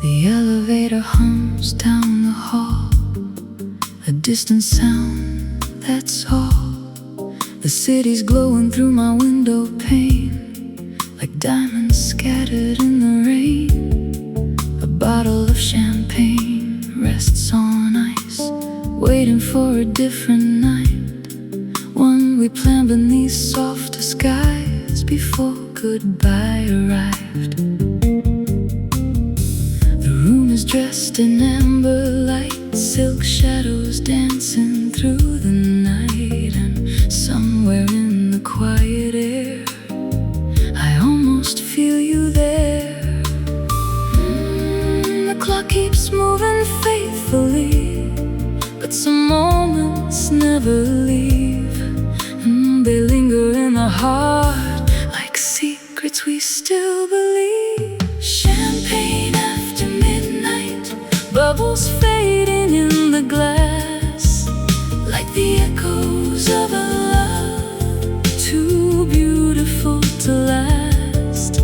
The elevator hums down the hall, a distant sound, that's all. The city's glowing through my window pane, like diamonds scattered in the rain. A bottle of champagne rests on ice, waiting for a different night, one we planned beneath softer skies before goodbye arrived. Is dressed in amber light, silk shadows dancing through the night, and somewhere in the quiet air I almost feel you there. The clock keeps moving faithfully, but some moments never leave, and they linger in the heart like secrets we still believe. Champagne after midnight, bubbles fading in the glass, like the echoes of a love too beautiful to last.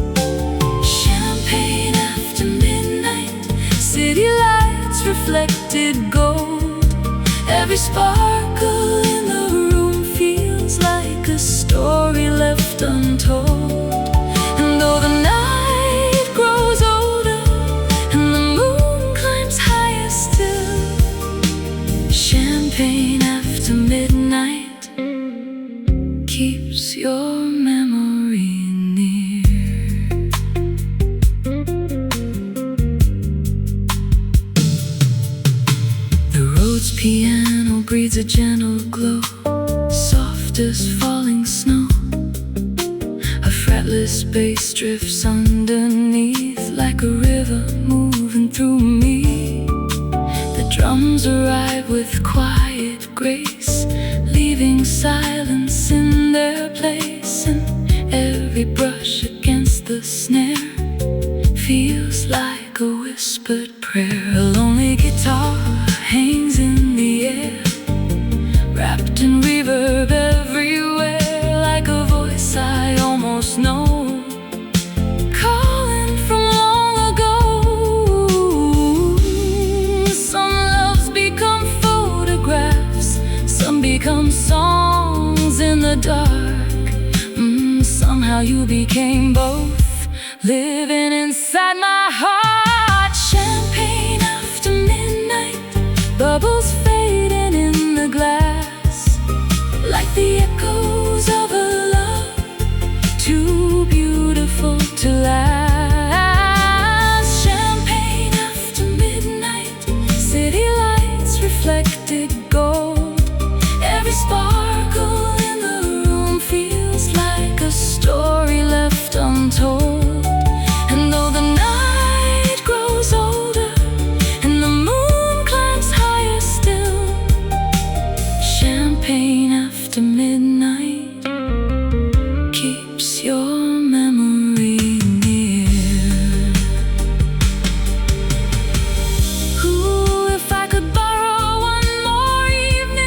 Champagne after midnight, city lights reflected gold. Every sparkle in the room feels like a story left untold. And though the night grows older and the moon climbs higher still, champagne after midnight keeps your memory near. The road's piano breathes a gentle glow, soft as falling snow. A fretless bass drifts underneath, like a river moving through me. The drums arrive with quiet grace, leaving silence in their place, and every brush against the snare feels like a whispered prayer. A lonely guitar hangs in the air, wrapped in reverb everywhere, like a voice I almost know, calling from long ago. Some loves become photographs, some become songs in the dark. Somehow you became both, living inside my heart. Champagne after midnight, bubbles fading in the glass, like the echoes of a love too beautiful to last. Champagne after midnight, city lights reflected gold. Every sparkle in the room feels like a story left untold. And though the night grows older and the moon climbs higher still, champagne after midnight keeps your memory near. Ooh, if I could borrow one more evening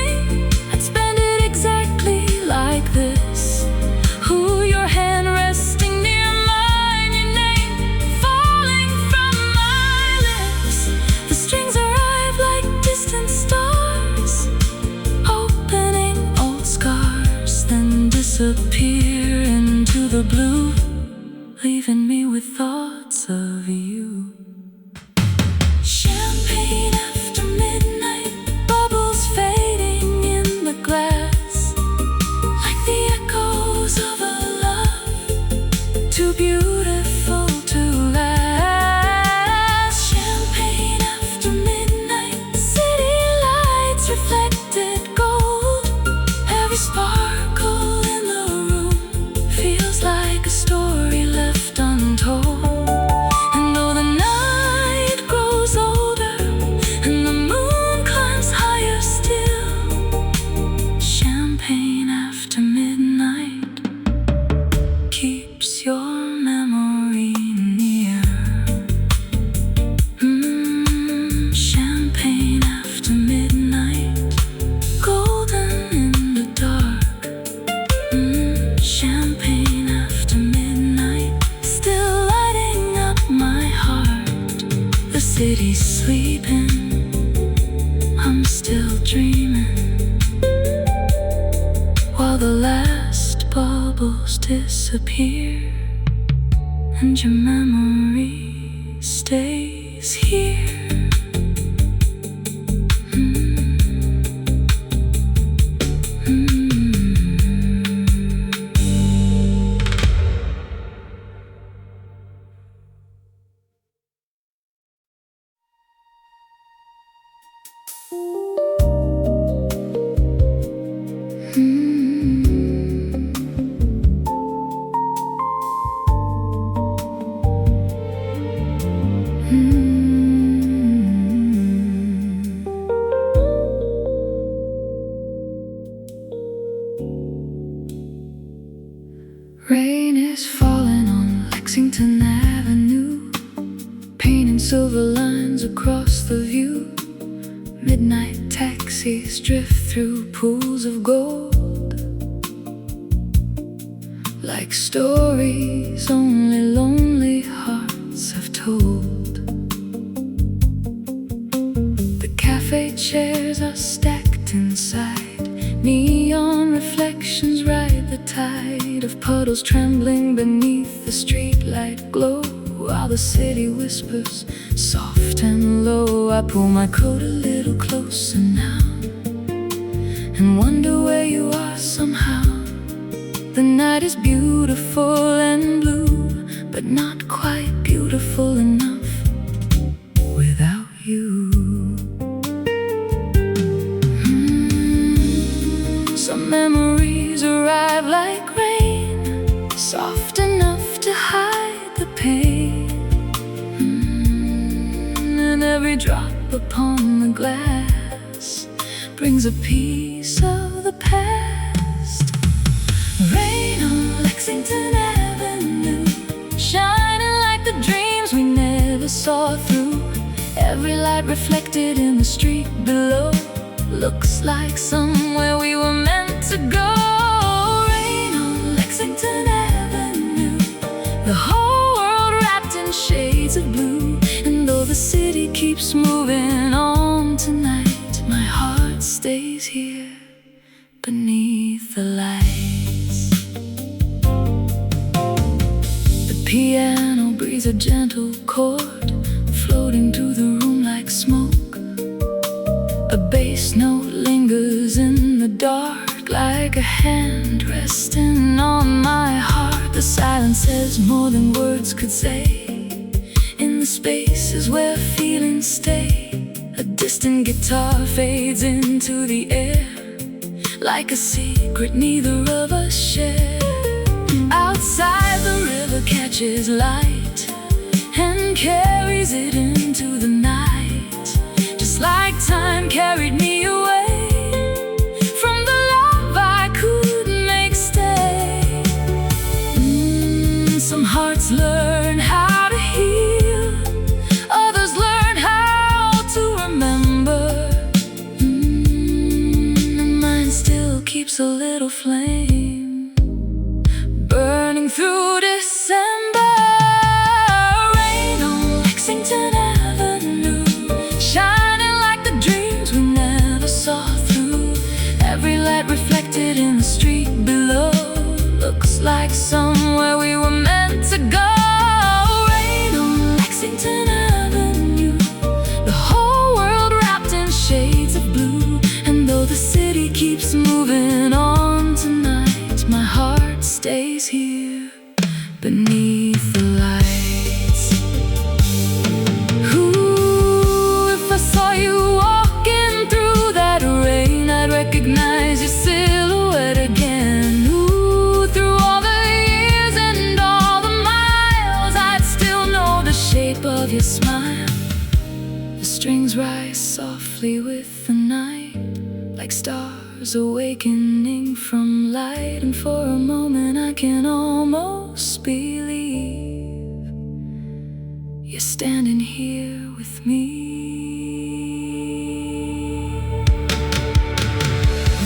disappear, and your memory stays here. Rain is falling on Lexington Avenue, painting silver lines across the view. Midnight taxis drift through pools of gold, like stories only lonely hearts have told. The cafe chairs are stacked inside, neon reflections ride the tide of puddles trembling beneath the streetlight glow, while the city whispers soft and low. I pull my coat a little closer now and wonder where you are somehow. The night is beautiful and blue, but not quite beautiful enough without you. Some memories arrive like rain, soft enough to hide the pain, and every drop upon the glass brings a piece of the past. Rain on Lexington Avenue, shining like the dreams we never saw through. Every light reflected in the street below looks like somewhere we were meant to go. Rain on Lexington Avenue, the whole world wrapped in shades of blue. And though the city keeps moving on tonight, my heart stays here beneath the lights. The piano breathes a gentle chord, floating through the room like smoke. A bass note lingers in the dark, like a hand resting on my heart. The silence says more than words could say. In the spaces where feelings stay, a distant guitar fades into the air, like a secret neither of us share. Outside the river catches light and carries it into the night, just like time carried me away from the love I couldn't make stay. Some hearts learn how to heal, others learn how to remember, and mine still keeps a little flame burning through December. Rain on Lexington Avenue, shining like the dreams we never saw through. Every light reflected in the street below looks like somewhere we were meant to go. Rain on Lexington Avenue, the whole world wrapped in shades of blue. And though the city keeps moving on tonight, my heart stays here beneath the lights. Ooh, if I saw you walking through that rain, I'd recognize your silhouette again. Ooh, through all the years and all the miles, I'd still know the shape of your smile. The strings rise softly with the night, like stars awakening from light. And for a moment I can almost believe you're standing here with me.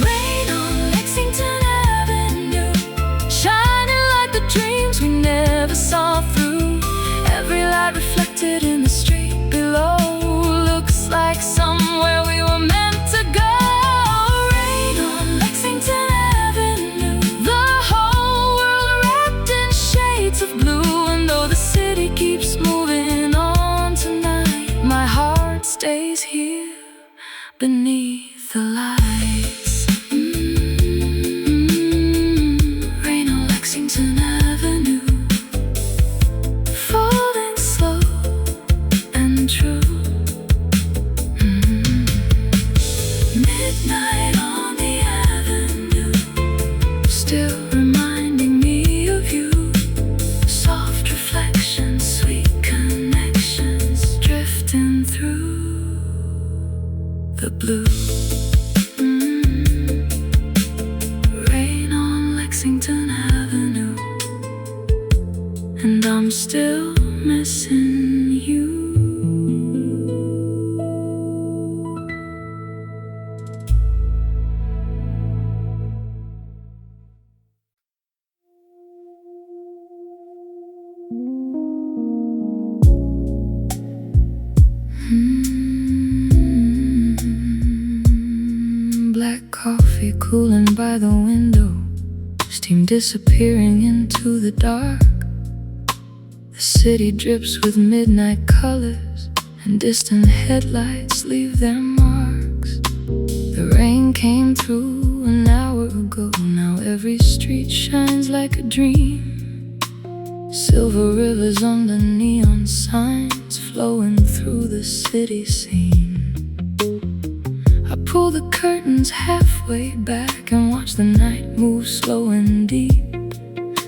Rain on Lexington Avenue, shining like the dreams we never saw through. Every light reflected in the street below looks like somewhere we were meant to go. Rain on Lexington Avenue, the whole world beneath the lights. Rain on Lexington Avenue, falling slow and true. Midnight on the avenue, still reminding me of you. Soft reflections, sweet connections, drifting through the blue. Rain on Lexington Avenue, and I'm still missing you. Black coffee cooling by the window, steam disappearing into the dark. The city drips with midnight colors, and distant headlights leave their marks. The rain came through an hour ago, now every street shines like a dream. Silver rivers under neon signs, flowing through the city scene. I pull the curtains halfway back and watch the night move slow and deep.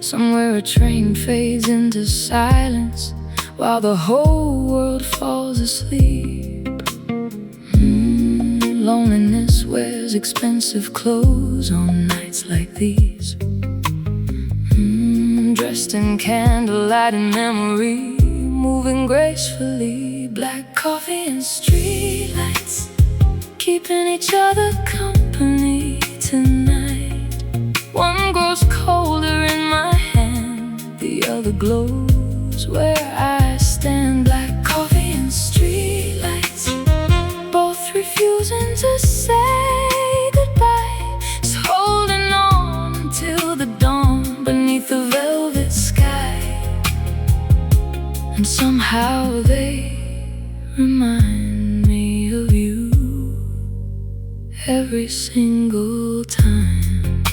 Somewhere a train fades into silence, while the whole world falls asleep. Loneliness wears expensive clothes on nights like these. Dressed in candlelight and memory, moving gracefully. Black coffee and streetlights, keeping each other company tonight. One grows colder in my hand, the other glows where I stand. Black coffee and streetlights, both refusing to say goodbye, just holding on until the dawn beneath the velvet sky. And somehow they remind me of you every single time.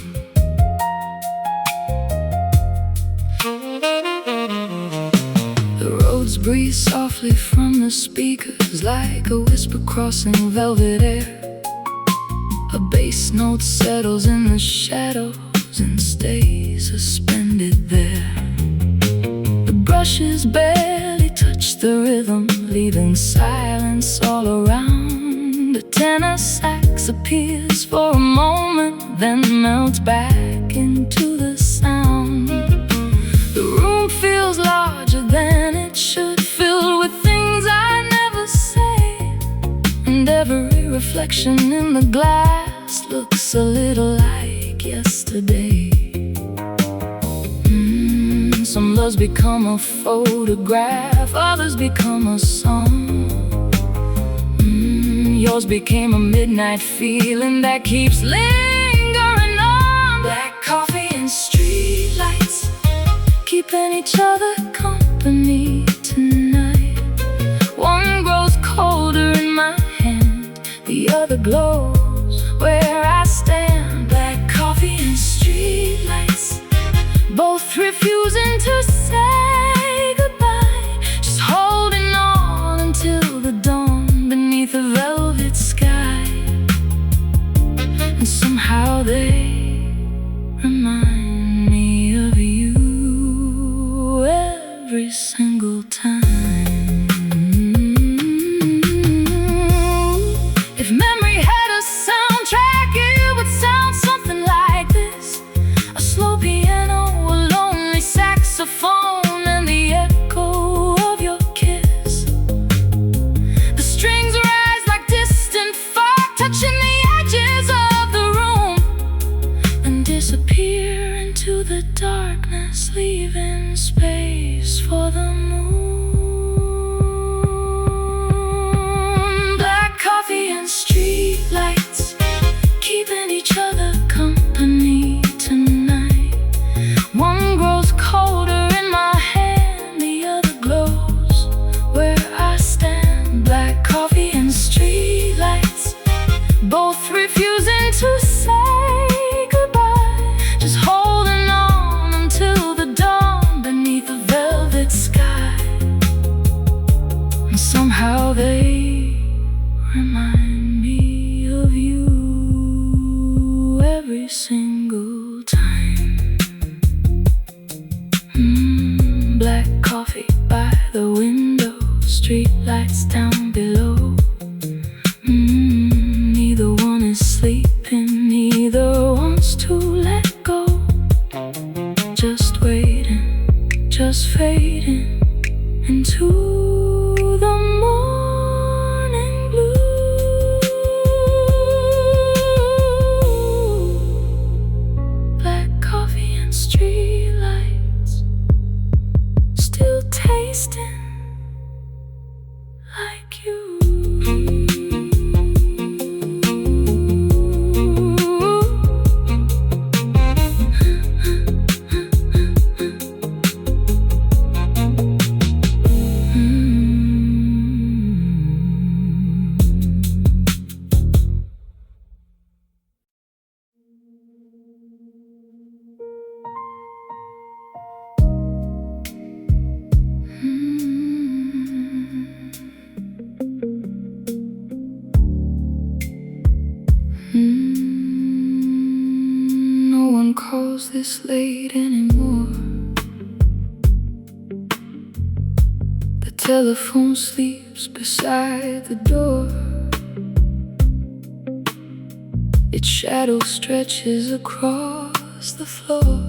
The roads breathe softly from the speakers, like a whisper crossing velvet air. A bass note settles in the shadows and stays suspended there. The brushes barely touch the rhythm, leaving silence all around. The tenor sax appears for a moment, then melts back into the sound. The room feels larger than it should, filled with things I never say. And every reflection in the glass looks a little like yesterday. Some loves become a photograph, others become a song. Yours became a midnight feeling that keeps lingering on. Black coffee and streetlights, keeping each other company tonight. One grows colder in my hand, the other glows where I stand. Black coffee and streetlights, both refusing to say goodbye, just holding on until the dawn beneath a velvet sky. And somehow they remind me of you every single time. If memory had a soundtrack, it would sound something like this. A slow piano, a lonely saxophone, and the echo of your kiss. The strings rise like distant fog, touching the edges of the room. both refusing to say goodbye, just holding on until the dawn beneath a velvet sky. And somehow they remind me of you every single time. Black coffee by the window, street lights down below. Neither one is sleeping, neither wants to let go. Just waiting, just fading into the morning blue. Black coffee and street lights, still tasting like you. No one calls this late anymore. The telephone sleeps beside the door. Its shadow stretches across the floor,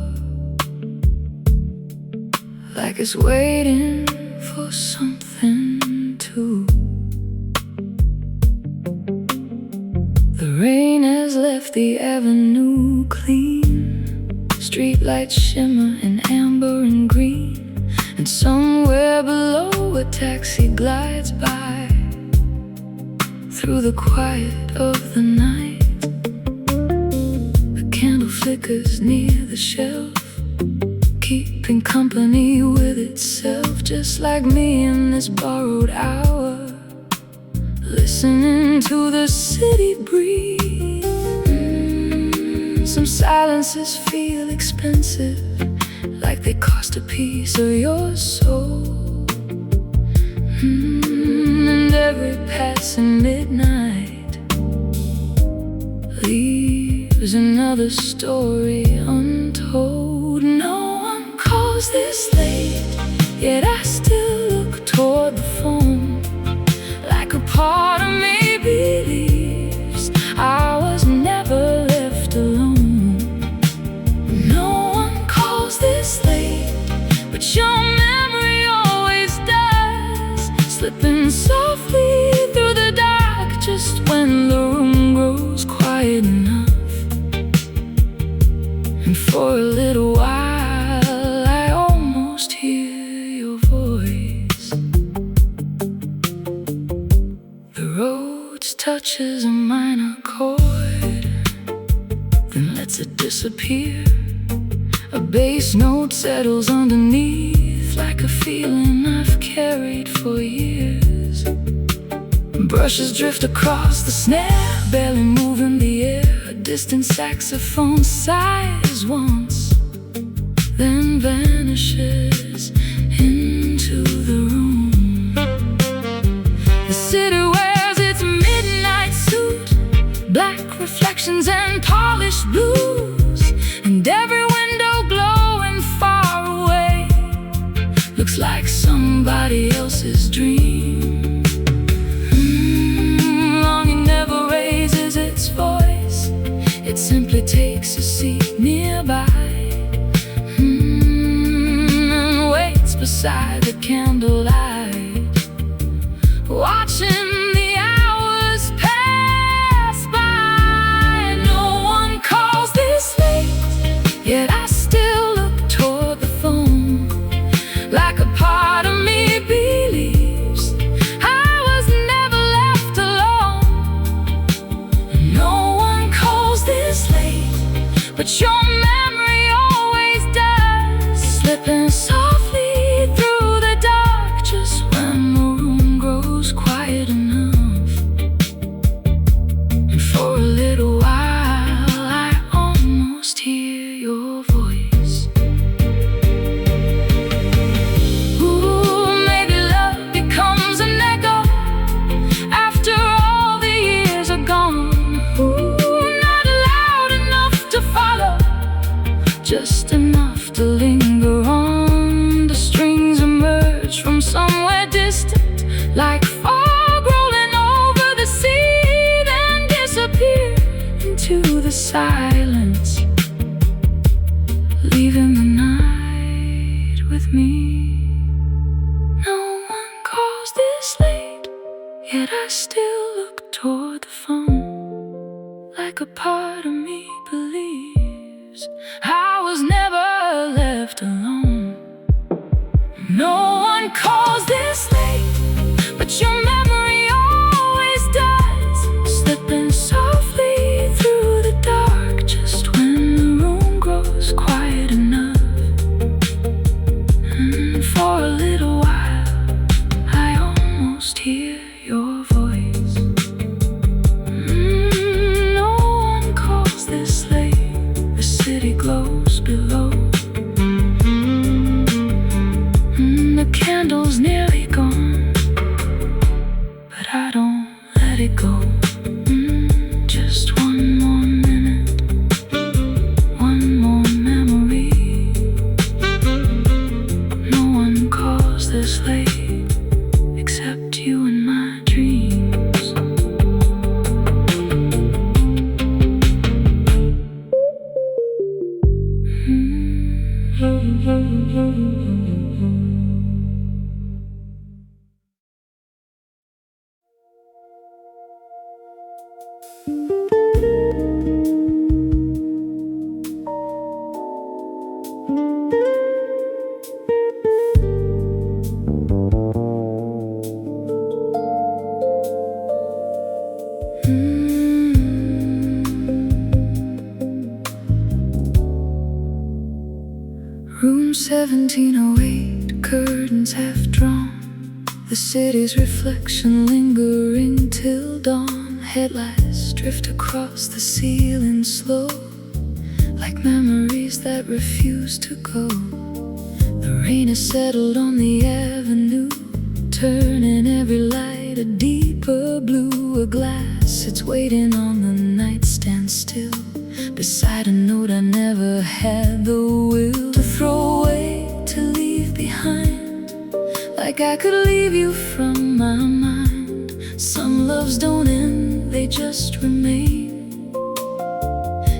like it's waiting for something to. The rain has left the avenue clean, streetlights shimmer in amber and green, and somewhere below a taxi glides by through the quiet of the night. The candle flickers near the shelf, keeping company with itself, just like me in this borrowed hour, listening to the city breeze. Some silences feel expensive, like they cost a piece of your soul. And every passing midnight leaves another story untold. No one calls this late, yet I still look toward the phone, like a part of me believes I was never left alone. No one calls this late, but your memory always does, slipping softly through the dark just when the room grows quiet enough. And for a little while I almost hear your voice. The road touches a minor chord, then lets it disappear. A bass note settles underneath, like a feeling I've carried for years. Brushes drift across the snare, barely moving the air. A distant saxophone sighs once, then vanishes into the room. The city wears its midnight suit, black reflections and polished blues, and every window glowing far away looks like somebody else's dream. Longing never raises its voice, it simply takes a seat nearby, and waits beside the candlelight, watching the hours pass by. No one calls this late, yet I still look toward the phone, like a part of me believes I was never left alone. No one calls this late, but your memory always does, slipping softly through the dark just when the room grows quiet enough. And for a silence, leaving the night with me. No one calls this late, yet I still look toward the phone, like a part of me believes I was never left alone. No one calls this late, but your memory always does, slipping softly through the dark just when the room grows quiet enough. And for a little while I almost hear your voice. No one calls this late, the city glows below. The candle's nearly gone, but I don't let it go. Just one more minute, one more memory. No one calls this late, except you and my dreams. Room 1708, curtains half drawn, the city's reflection lingering till dawn. Headlights drift across the ceiling slow, like memories that refuse to go. The rain has settled on the avenue, turning every light a deeper blue. A glass sits waiting on the nightstand still, beside a note I never had the will to throw away, to leave behind. Like I could leave you from my mind. Some loves don't end, they just remain,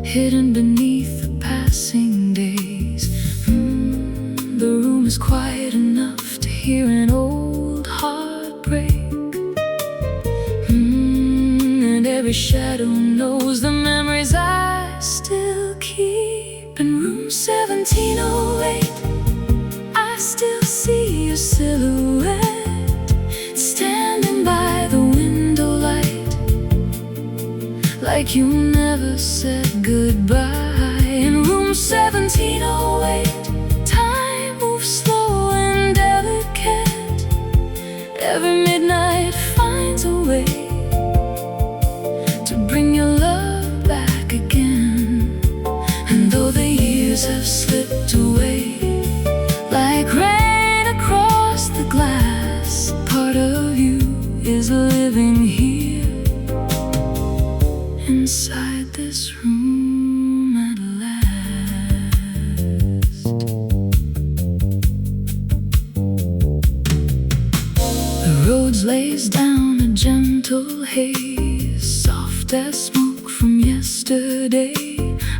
hidden beneath the passing days. The room is quiet enough to hear an old heart break. And every shadow knows the memories I still keep. In room 1708, I still see your silhouette, standing by the window light, like you never said goodbye. In room 1708, time moves slow and delicate. Every midnight finds a way to bring your love back again. And though the years have slipped away like rain across the glass, part of you is living here, inside this room at last. The roads lays down a gentle haze, soft as smoke from yesterday.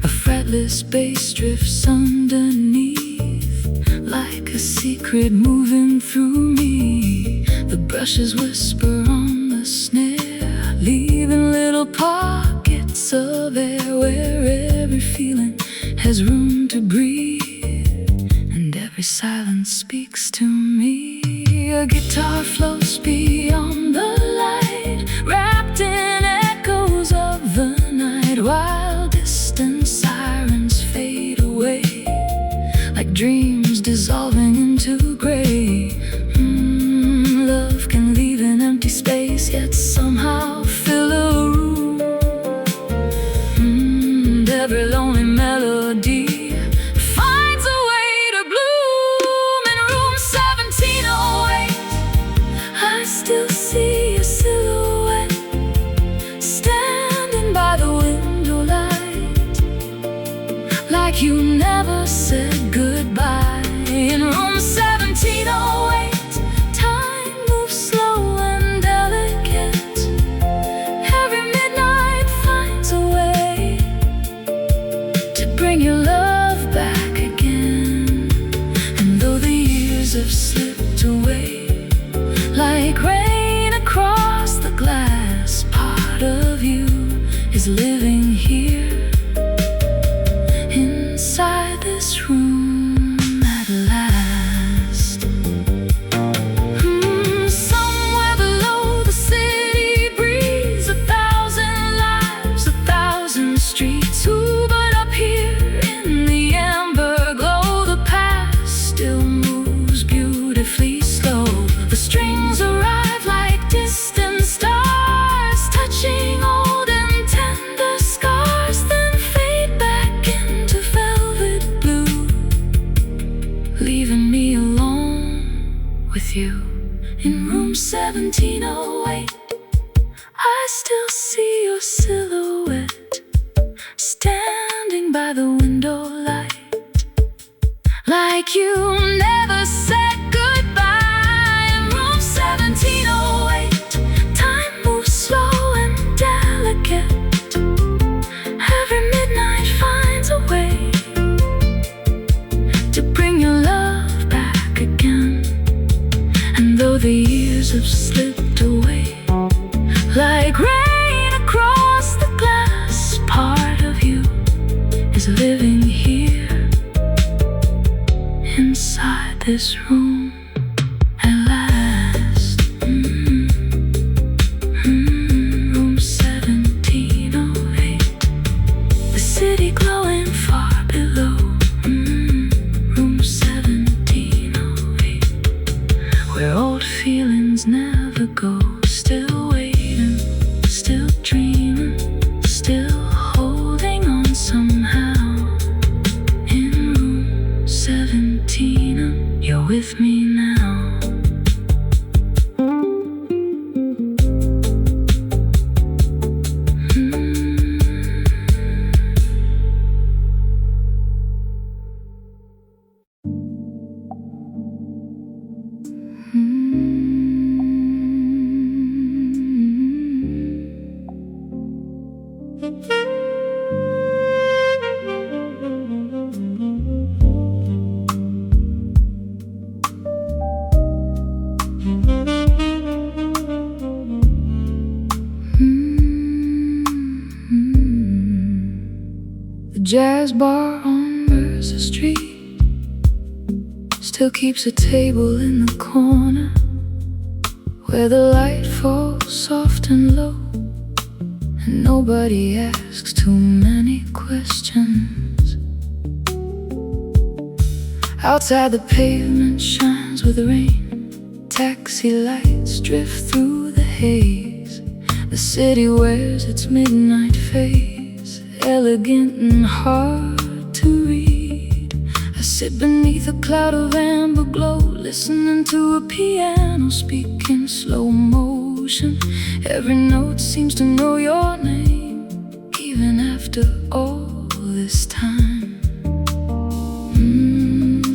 A fretless bass drifts underneath, like a secret moving through me. The brushes whisper on the snare, leaving little pockets of air where every feeling has room to breathe, and every silence speaks to me. A guitar floats beyond the light, wrapped in echoes of the night, while distant sirens fade away, like dreams dissolving into gray. Love can leave an empty space, yet somehow fill a room. And every lonely melody finds a way to bloom. In room 1708, I still see your silhouette, standing by the window light, like you never said goodbye. In room 1708, time moves slow and delicate. Every midnight finds a way is living here inside this room at last. Somewhere below the city breathes 1,000 lives, 1,000 streets. Ooh, but up here in the amber glow, the past still moves beautifully slow. The strings arrive like distant stars, touching old and tender scars, then fade back into velvet blue, leaving me alone with you. In room 1708, I still see your silhouette, standing by the window light, like you never said goodbye. In room 1708, time moves slow and delicate. Every midnight finds a way to bring your love back again. And though the years have slipped away like rain across the glass, part of you is living here inside this room at last. Room 1708, the city glowing far below. Room 1708, where old feelings never go. Still waiting, still dreaming, still holding on somehow. In room 17, you're with me now. The jazz bar on Mercer Street still keeps a table in the corner, where the light falls soft and low, and nobody asks too many questions. Outside, the pavement shines with rain, taxi lights drift through the haze. The city wears its midnight face, elegant and hard to read. I sit beneath a cloud of amber glow, listening to a piano speak in slow motion. Every note seems to know your name, even after all this time.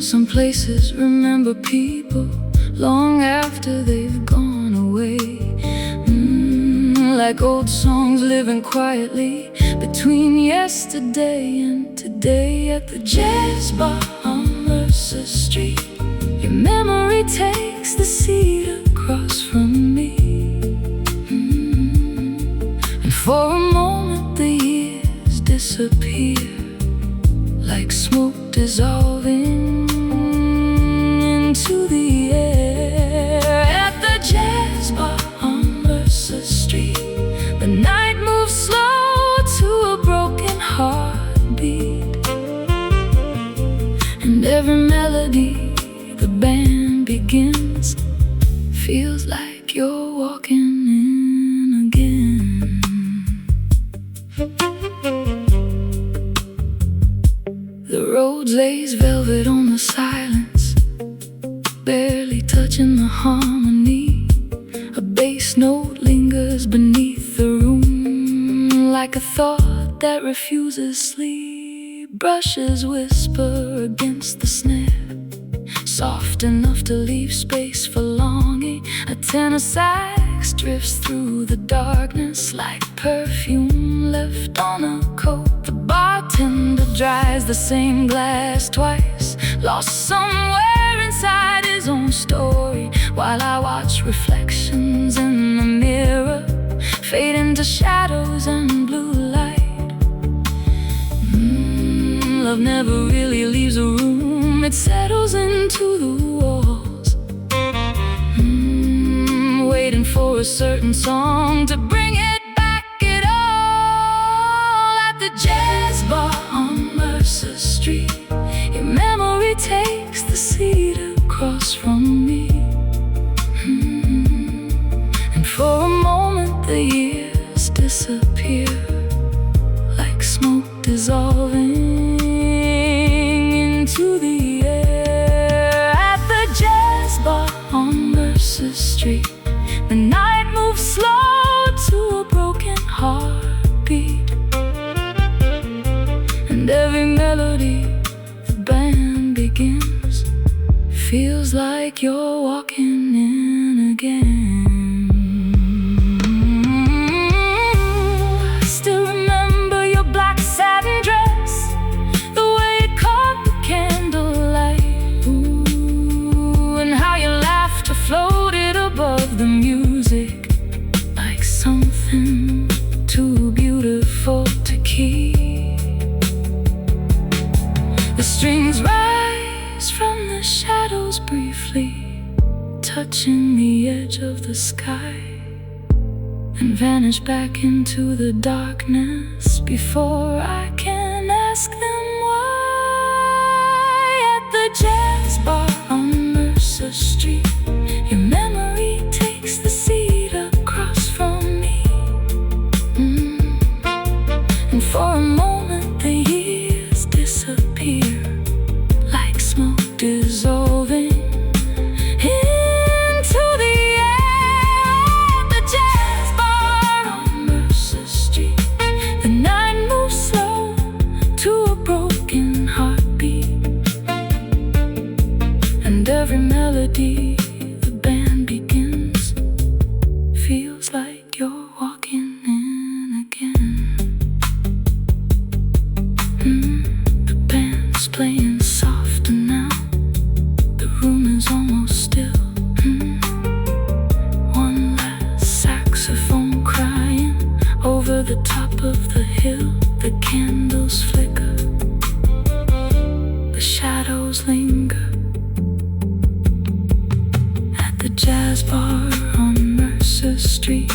Some places remember people long after they've gone away, like old songs living quietly between yesterday and today. At the jazz bar on Mercer Street, your memory takes the seat across from me. And for a moment the years disappear, like smoke dissolving into the air. At the jazz bar on Mercer Street, the night moves slow to a broken heartbeat, and every melody the band begins feels like you're walking in again. The road lays velvet on the silence, barely touching the harmony. A bass note lingers beneath the room, like a thought that refuses sleep. Brushes whisper against the snare, soft enough to leave space for longing. A tenor sax drifts through the darkness like perfume left on a coat. The bartender dries the same glass twice, lost somewhere inside his own story, while I watch reflections in the mirror fade into shadows and blue light. love never really leaves a room. It settles into the walls, waiting for a certain song to bring it back at all. At the jazz bar on Mercer Street, your memory takes the seat across from me. And for a moment the years disappear, like smoke dissolving into the air. At the jazz bar on Mercer Street, the night moves slow to a broken heartbeat, and every melody the band begins feels like you're walking in again. I still remember your black satin dress, the way it caught the candlelight, and how your laughter floated above the music like something too beautiful to keep. The strings rise from the shadows briefly, touching the edge of the sky, and vanish back into the darkness before I can ask them why. At the jazz bar on Mercer Street, your memory takes the seat across from me. And for a moment the years disappear, like smoke dissolving into the air. At the jazz bar on Mercer Street, the night moves slow to a broken heartbeat, and every melody the band begins feels like you're walking in again. The band's playing softer now, the room is almost still. One last saxophone crying over the top of the hill. The candles flicker, the shadows linger. At the jazz bar on Mercer Street,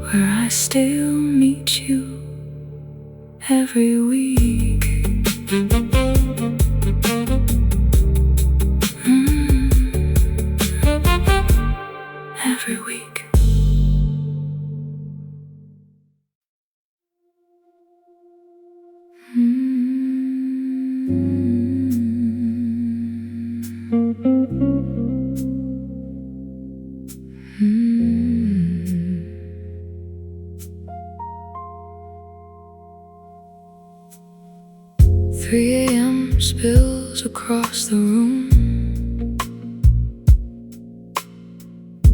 where I still meet you every week. Every week. Three a.m. spills across the room,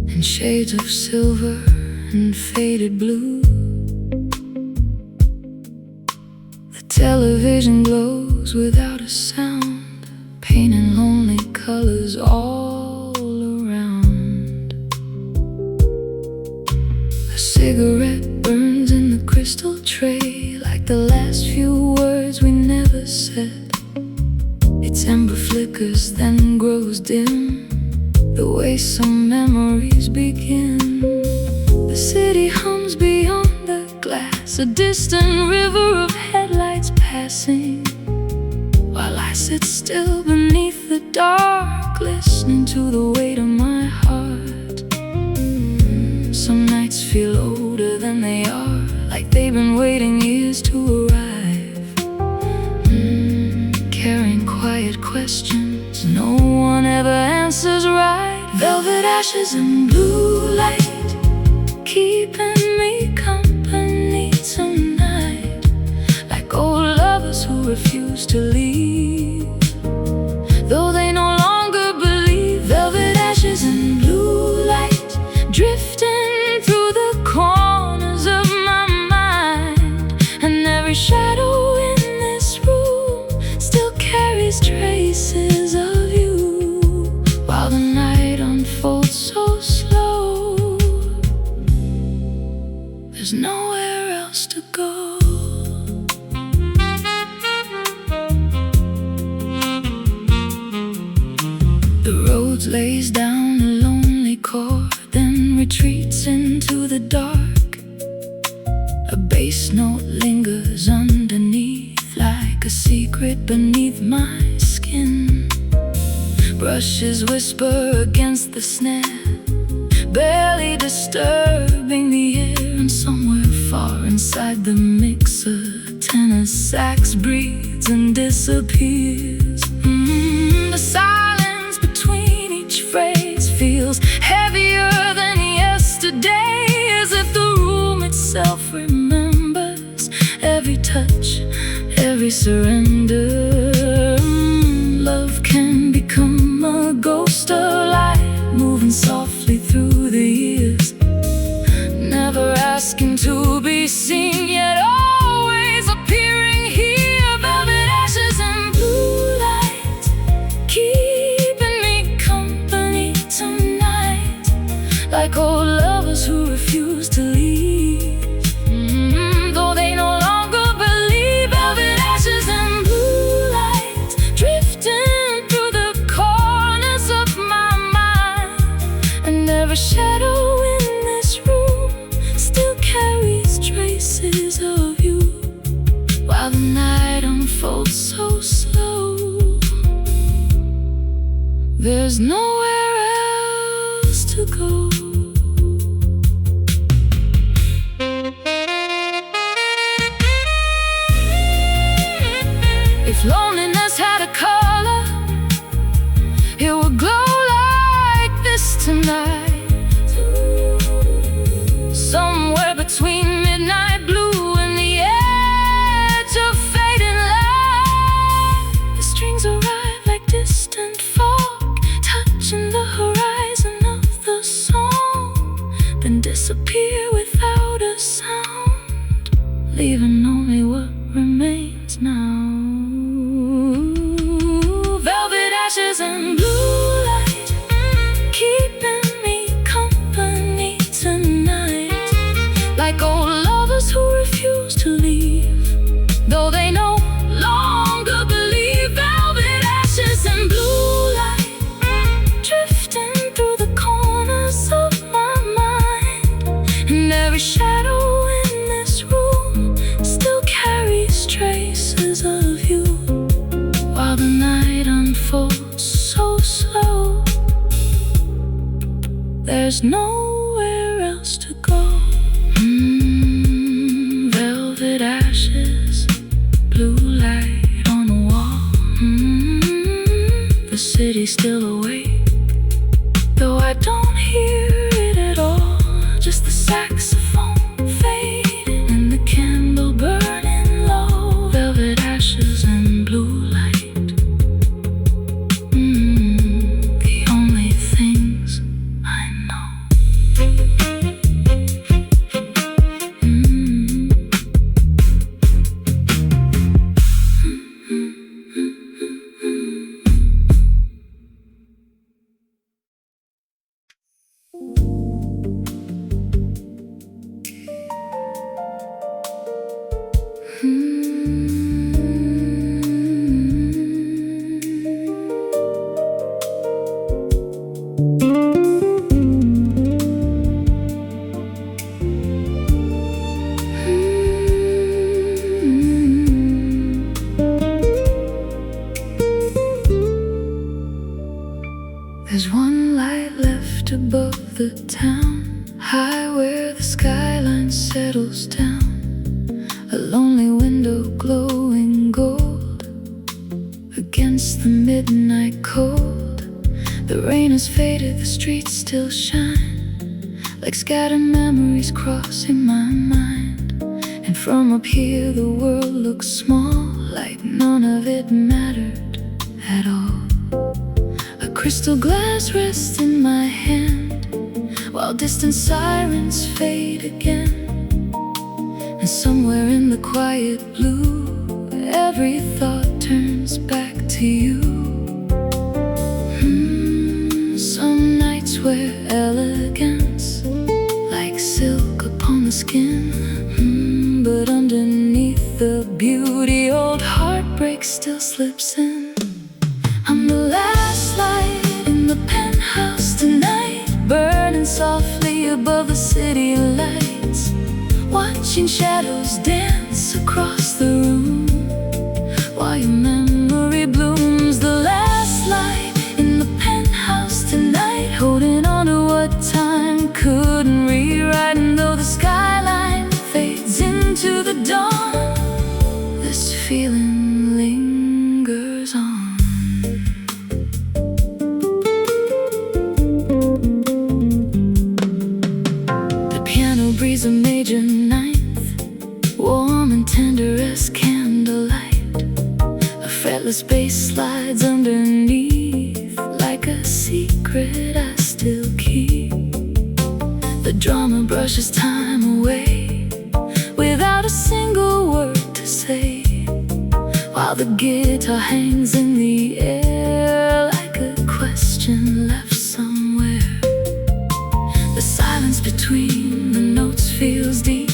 in shades of silver and faded blue. The television glows without a sound, painting lonely colors all around. A cigarette burns in the crystal tray, like the last few words we never said. Its ember flickers, then grows dim, the way some memories begin. The city hums beyond the glass, a distant river of headlights passing, while I sit still beneath the dark, listening to the weight of my heart. Some nights feel older than they are, like they've been waiting years to arrive. Carrying quiet questions no one ever answers right. Velvet ashes and blue light, keeping me company tonight, like old lovers who refuse to leave, though they no longer believe. Velvet ashes and blue light, drifting through the corners of my mind, and every shadow in this room still carries traces of you, while the night unfolds so slow. There's nowhere else to go. lays down a lonely chord, then retreats into the dark. A bass note lingers underneath, like a secret beneath my skin. Brushes whisper against the snare, barely disturbing the air. And somewhere far inside the mixer, tenor sax breathes and disappears. The silence between each phrase feels heavier than yesterday, as if the room itself remembers every touch, every surrender. Love can become a ghost of light, moving softly through the years, never asking to be seen, yet always appearing here. Velvet ashes and blue light, keeping me company tonight, like old lovers who refuse to leave, though they no longer believe. Velvet ashes and blue light, drifting through the corners of my mind, and every shadow in this room still carries traces of you, while the night unfolds so slow. There's nowhere else to go. If loneliness had a color, it would glow like this tonight. Somewhere between midnight blue and the edge of fading light, the strings arrive like distant fog, touching the horizon of the song, then disappear without a sound, leaving only what remains now. Velvet ashes and blue light, keeping me company tonight, like old lovers who refuse to leave, though they no longer believe. Velvet ashes and blue light, drifting through the corners of my mind, and every shadow in this room still carries traces of you, while the night unfolds so slow. There's nowhere else to go. Velvet ashes, blue light on the wall. The city's still awake, though I don't hear it at all. Just the saxophone fading and the candle burning low. Velvet ashes and blue light, the only things I know. There's one light left above the town, high where the skyline settles down. A lonely window glowing gold against the midnight cold. The rain has faded, the streets still shine, like scattered memories crossing my mind. And from up here the world looks small, like none of it mattered at all. Crystal glass rests in my hand, while distant sirens fade again. And somewhere in the quiet blue, every thought turns back to you. Some nights wear elegance, like silk upon the skin, but underneath the beauty, old heartbreak still slips in. I'm the last light in the penthouse, above the city lights, watching shadows dance across the room, while your memory blooms. The last light in the penthouse tonight, holding on to what time couldn't rewrite. And though the skyline fades into the dawn, this feeling lingers on. The piano breathes a major ninth, warm and tender as candlelight. A fretless bass slides underneath, like a secret I still keep. The drummer brushes time away without a single word to say, while the guitar hangs in the air like a question left somewhere. The silence between the notes feels deep,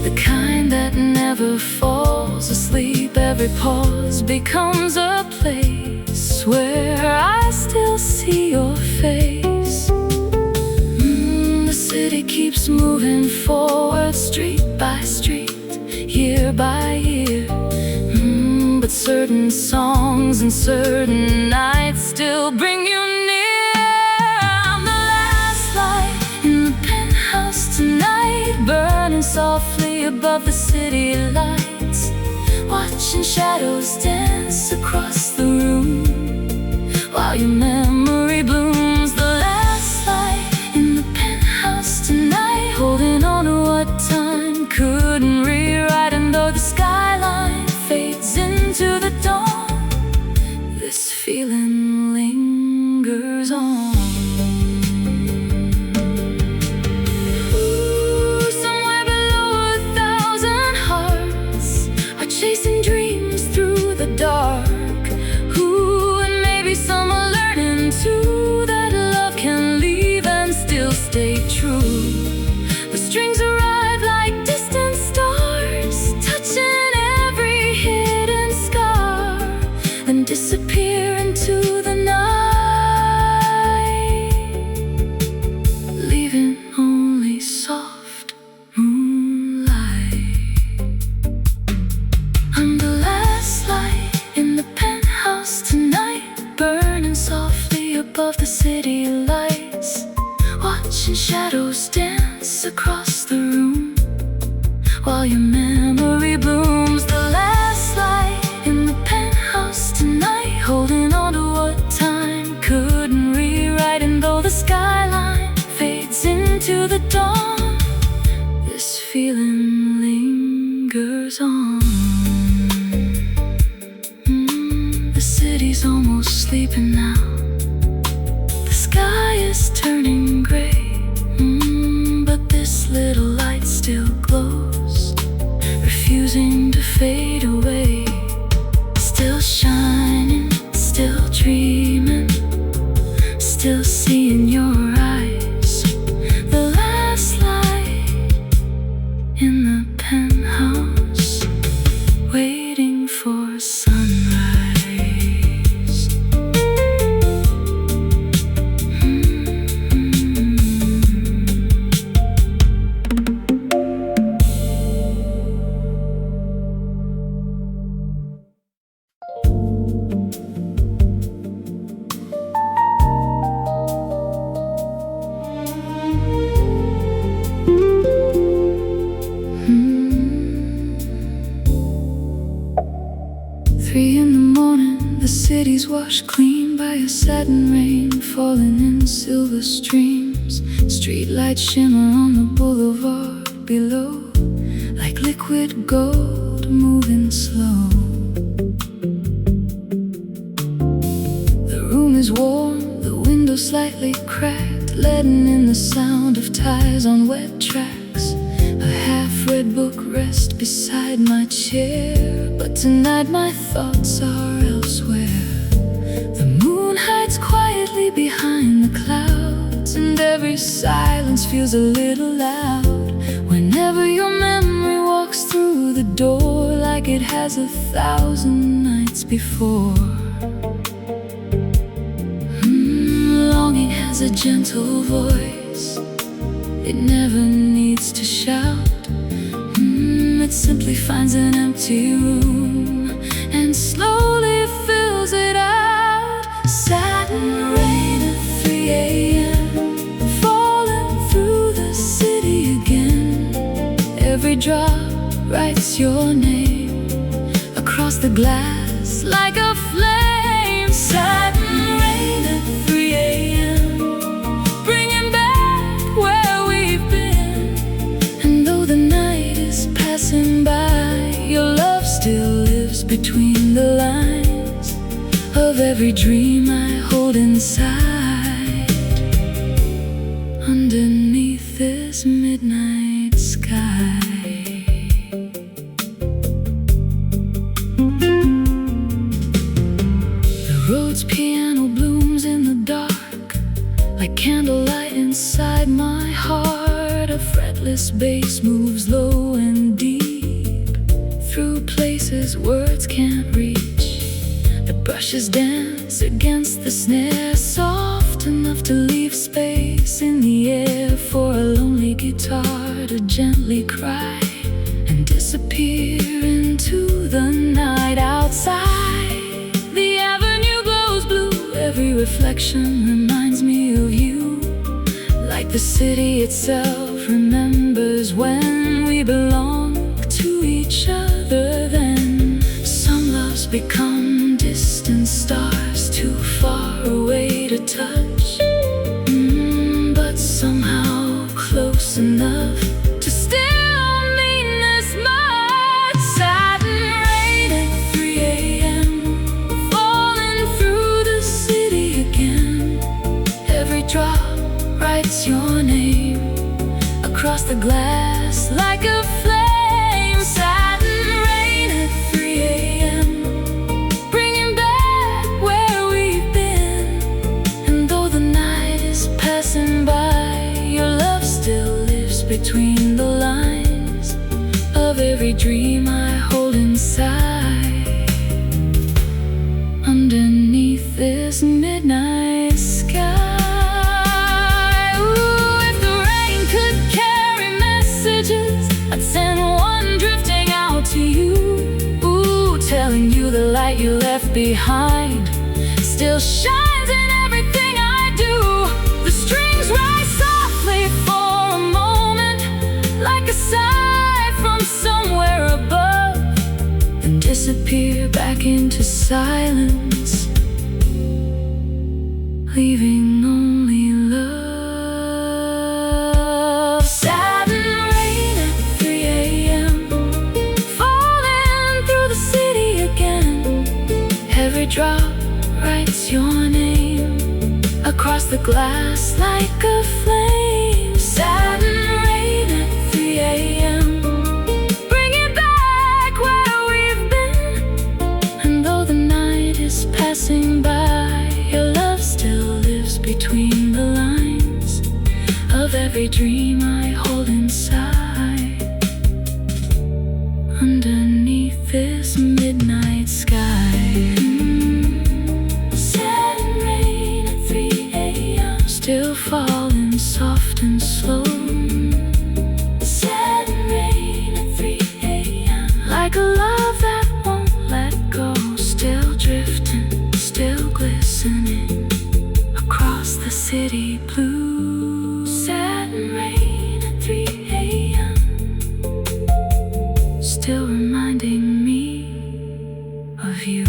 the kind that never falls asleep. Every pause becomes a place where I still see your face. The city keeps moving forward, street by street, year by year. But certain songs and certain nights still bring you near. I'm the last light in the penthouse tonight, burning softly above the city lights, watching shadows dance across the room, while your memory blooms. The last light in the penthouse tonight, holding on to what time couldn't rewrite. And though the skyline fades into the dawn, this feeling lingers on. Somewhere below 1,000 hearts are chasing dreams through the dark. And maybe some are learning too, that love can leave and still stay true. The strings arrive like distant stars, touching every hidden scar, then disappear into the night, leaving only soft moonlight. I'm the last light in the penthouse tonight, burning softly above the city lights, watching shadows dance across the room, while your memory blooms. The last light in the penthouse tonight, holding on to what time couldn't rewrite. And though the skyline fades into the dawn, this feeling lingers on. The city's almost sleeping now, the sky is turning gray, but this little light still glows, refusing to fade away. Still shining, still dreaming, still seeing your eyes. The last light in the penthouse, waiting for sunrise. City's washed clean by a satin rain, falling in silver streams. Streetlights shimmer on the boulevard below, like liquid gold moving slow. The room is warm, the window slightly cracked, letting in the sound of tires on wet tracks. A half-read book rests beside my chair, but tonight my thoughts are elsewhere. The moon hides quietly behind the clouds, and every silence feels a little loud whenever your memory walks through the door, like it has 1,000 nights before. Longing has a gentle voice. It never needs to shout. It simply finds an empty room and slowly fills it out. Satin rain at 3 a.m., falling through the city again. Every drop writes your name across the glass like a flame. Satin rain at 3 a.m., bringing back where we've been. And though the night is passing by, your love still lives between the lines of every dream I hold inside. Underneath this midnight sky, Rhodes piano blooms in the dark, like candlelight inside my heart. A fretless bass moves low and deep, through places words can't reach. The brushes dance against the snare, soft enough to leave space in the air for a lonely guitar to gently cry and disappear into the night outside. Every reflection reminds me of you, like the city itself remembers when we belong to each other. Then some loves become distant stars, too far away to touch, but somehow close enough to still mean this much. Satin rain at 3 a.m., drop writes your name across the glass like a flame. Satin rain at 3 a.m., bringing back where we've been. And though the night is passing by, your love still lives between the lines of every dream I hold inside. Underneath this midnight sky, I'd send one drifting out to you, telling you the light you left behind still shines in everything I do. The strings rise softly for a moment, like a sigh from somewhere above, and disappear back into silence, leaving only love. Every drop writes your name across the glass like a flame. Satin rain at 3 a.m., bringing back where we've been. And though the night is passing by, your love still lives between the lines of every dream I hold inside. Underneath this midnight sky, still falling soft and slow. Satin rain at 3 a.m., like a love that won't let go. Still drifting, still glistening across the city blue. Satin rain at 3 a.m., still reminding me of you.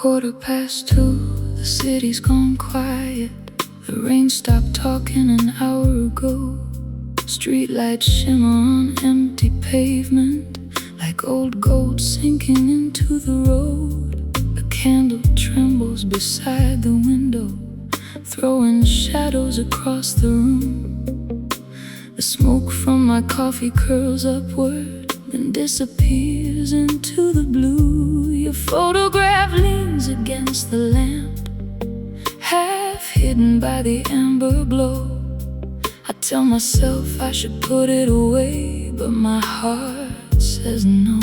(2:15), the city's gone quiet. The rain stopped talking an hour ago. Streetlights shimmer on empty pavement, like old gold sinking into the road. The candle trembles beside the window, throwing shadows across the room. The smoke from my coffee curls upward, then disappears into the blue. Your photograph leans against the lamp, half hidden by the amber glow. I tell myself I should put it away, but my heart says no.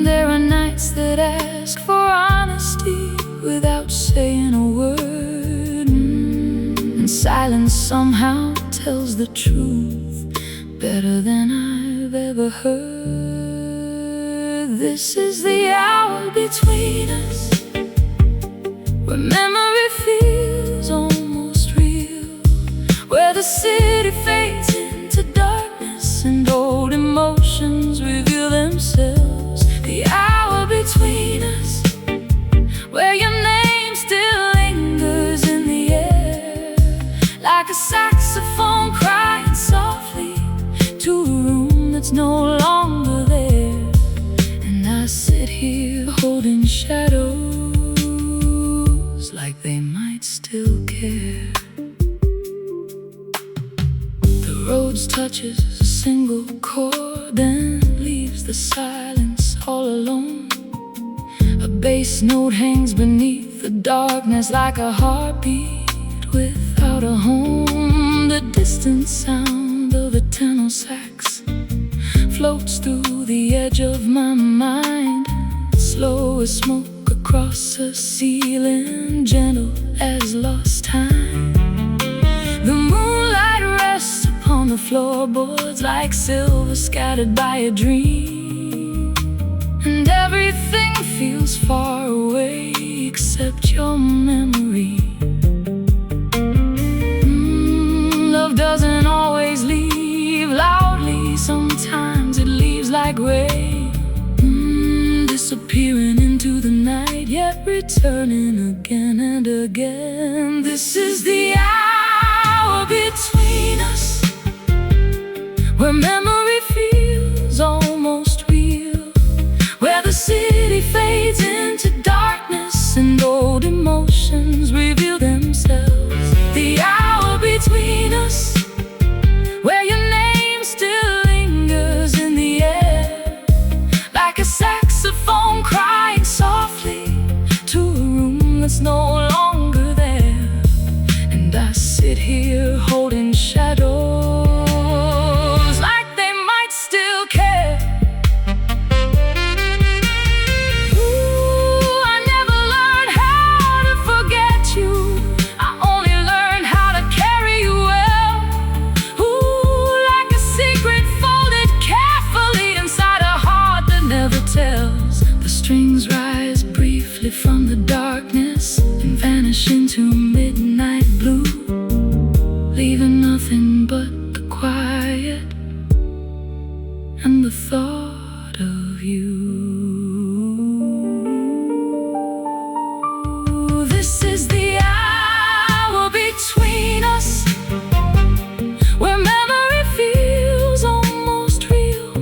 There are nights that ask for honesty without saying a word, and silence somehow tells the truth better than I've ever heard. This is the hour between us, where memory feels almost real, where the city fades into darkness and old emotions reveal themselves. The hour between us, where your name still lingers in the air, like a saxophone crying softly to a room that's no longer there. And I sit here holding shadows like they might still care. The road touches a single chord, then leaves the silence all alone. A bass note hangs beneath the darkness like a heartbeat without a home. The distant sound of a tenor sax floats through the edge of my mind, slow as smoke across a ceiling, gentle as lost time. The moonlight rests upon the floorboards like silver scattered by a dream, and everything feels far away except your memory. Love doesn't always leave loudly, sometimes it leaves like rain, disappearing into the night, yet returning again and again. This is the hour between us, where memory feels almost real, where the city fades into darkness and old emotions reveal themselves. The hour between us, where your name still lingers in the air, like a saxophone crying softly to a room that's no longer there. And I sit here holding shadows like they might still care. I never learned how to forget you, I only learned how to carry you well. Like a secret folded carefully inside a heart that never tells. The strings rise briefly from the darkness and vanish into midnight blue, leaving nothing but the quiet and the thought of you. This is the hour between us, where memory feels almost real,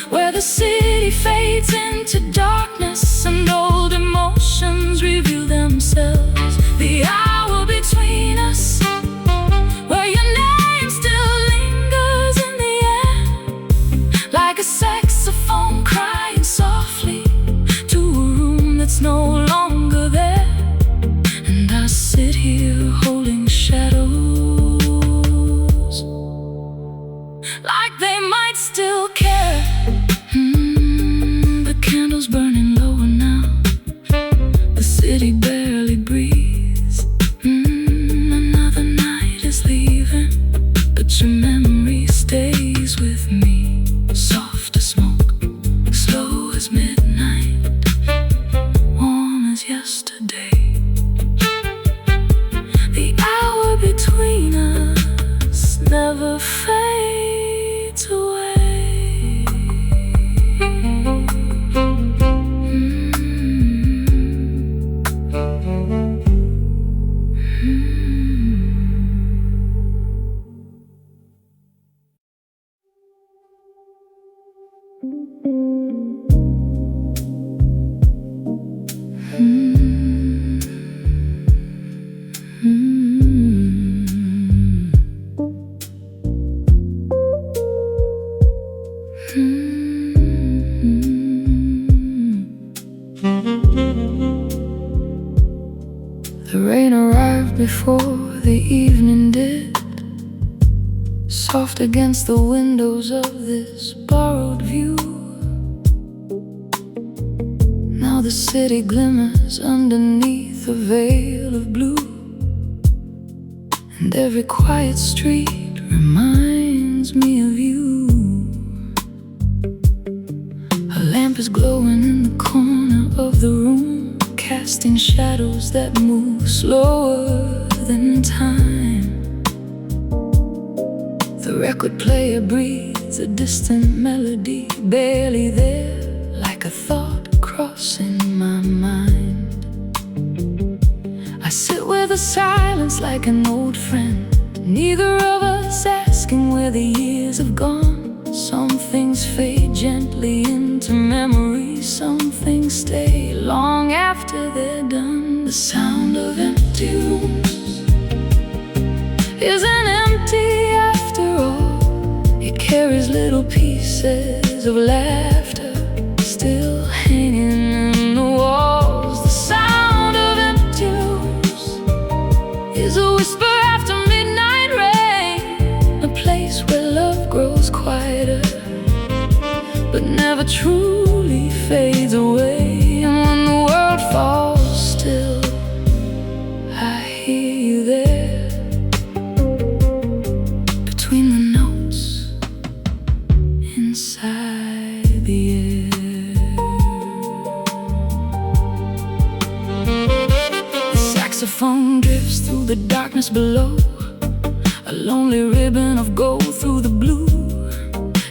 where the city fades into darkness and old emotions reveal themselves. The hour between us, where your name still lingers in the air, like a saxophone crying softly to a room that's no longer there. And I sit here holding shadows like they might still care. The candle's burning lower now, the city barely breathes. Another night is leaving, but your memory stays with me. Soft as smoke, slow as midnight, warm as yesterday. The hour between us never fades away. The rain arrived before the evening did, soft against the windows of this borrowed view. Now the city glimmers underneath a veil of blue, and every quiet street reminds me of you. A lamp is glowing in the corner of the room, casting shadows that move slower than time. The record player breathes a distant melody, barely there, like a thought crossing my mind. I sit with a silence like an old friend, neither of us asking where the years have gone. Some things fade gently into memory, some things stay long after they're done. The sound of empty rooms isn't empty after all. It carries little pieces of laughter still hanging in the walls. The sound of empty rooms is a whisper after midnight rain, a place where love grows quieter but never truly fades away. And when the world falls still, I hear you there, between the notes inside the air. The saxophone drifts through the darkness below, a lonely ribbon of gold through the blue.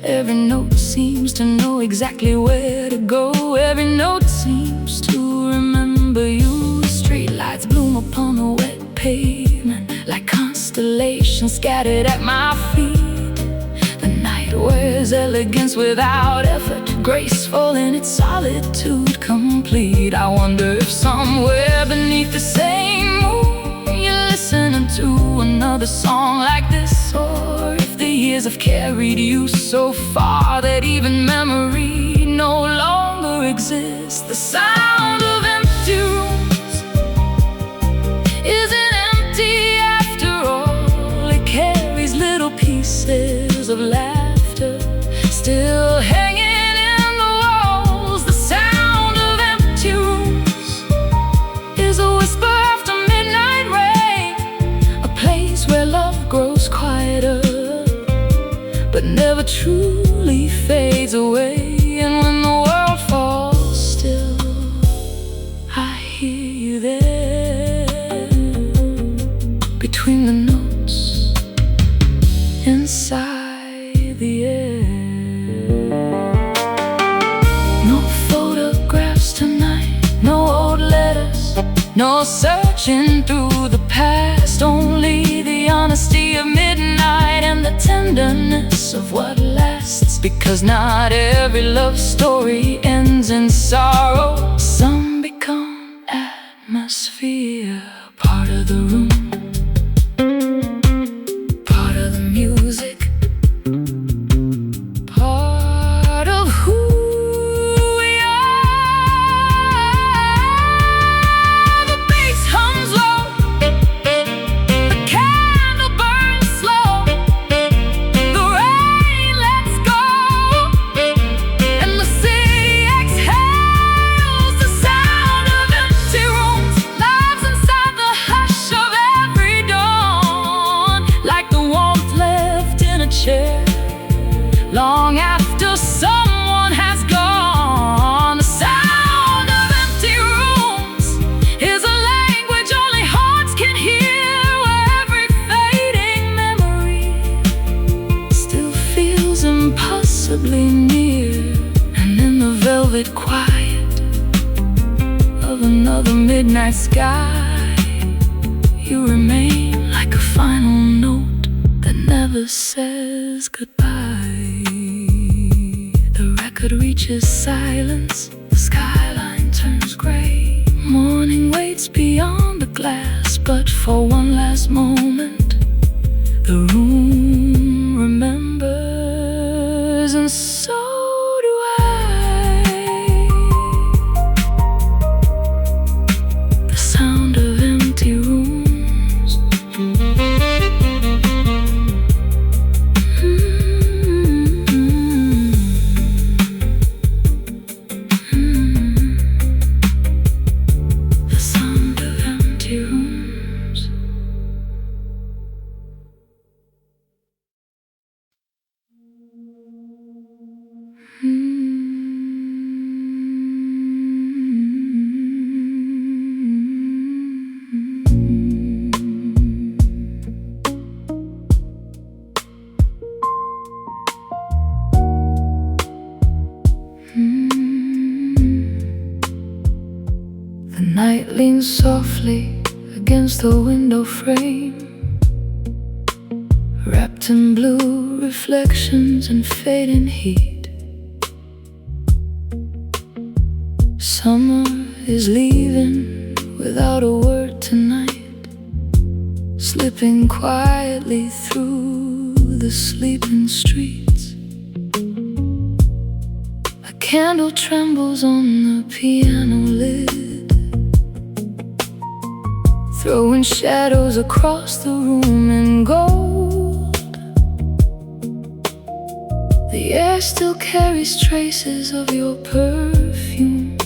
Every note seems to know exactly where to go. Every note seems to remember you. Streetlights bloom upon the wet pavement, like constellations scattered at my feet. The night wears elegance without effort, graceful in its solitude complete. I wonder if somewhere beneath the same moon you're listening to another song like this, or if the years have carried you so far that even memory no longer exists. The sound of empty rooms isn't empty after all. It carries little pieces of laughter still hanging in the walls. The sound of empty rooms is a whisper after midnight rain, a place where love grows quieter but never truly fades away. And when the world falls still, I hear you there, between the notes inside the air. No photographs tonight, no old letters, no searching through the past, only the honesty of midnight and the tenderness of what lasts. Because not every love story ends in sorrow. Some become atmosphere, part of the room, part of the music, part of who we are. The bass hums low, the candle burns slow, the rain lets go, and the city exhales. The sound of empty rooms lives inside the hush of every dawn, like the warmth left in a chair long after someone has gone. The sound of empty rooms is a language only hearts can hear, where every fading memory still feels impossibly near. And in the velvet quiet of another midnight sky, you remain like a final note that never says goodbye. The record reaches silence, the skyline turns gray. Morning waits beyond the glass, but for one last moment, the room remembers, and so do I. The sound of empty The night leans softly against the window frame, wrapped in blue reflections and fading heat. Summer is leaving without a word tonight, slipping quietly through the sleeping streets. A candle trembles on the piano lid, throwing shadows across the room in gold. The air still carries traces of your perfume,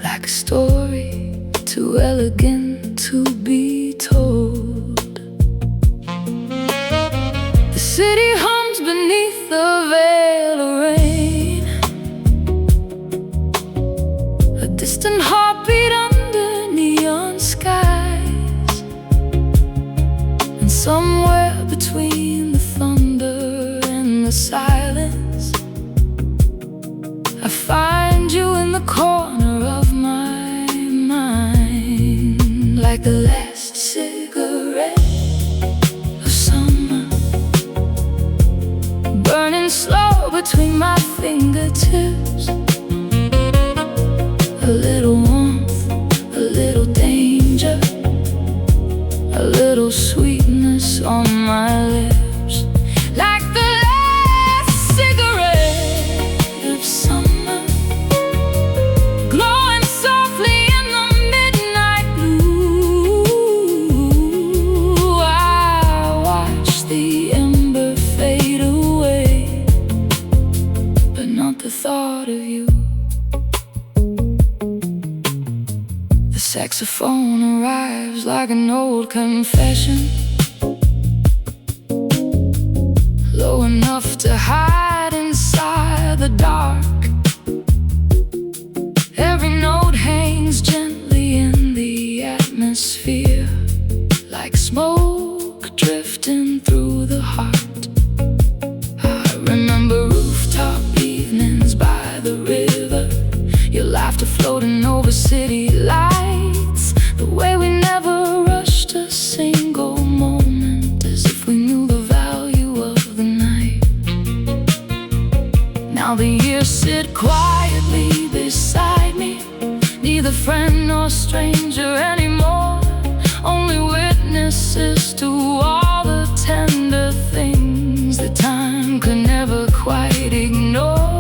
like a story too elegant to be told. The city hums beneath the veil of rain, a distant heartbeat under neon skies. And somewhere between the thunder and the silence, I find you in the corner of my mind, like the last cigarette of summer, burning slow between my fingertips. A little warmth, a little danger, a little sweetness on my lips, like the last cigarette of summer, glowing softly in the midnight blue. I watch the ember fade away, but not the thought of you. The saxophone arrives like an old confession, low enough to hide inside the dark. Every note hangs gently in the atmosphere, like smoke drifting through the heart. I remember rooftop evenings by the river, your laughter floating over city lights, the way we never rushed a single moment, as if we knew the value of the night. Now the years sit quietly beside me, neither friend nor stranger anymore, only witnesses to all the tender things that time could never quite ignore.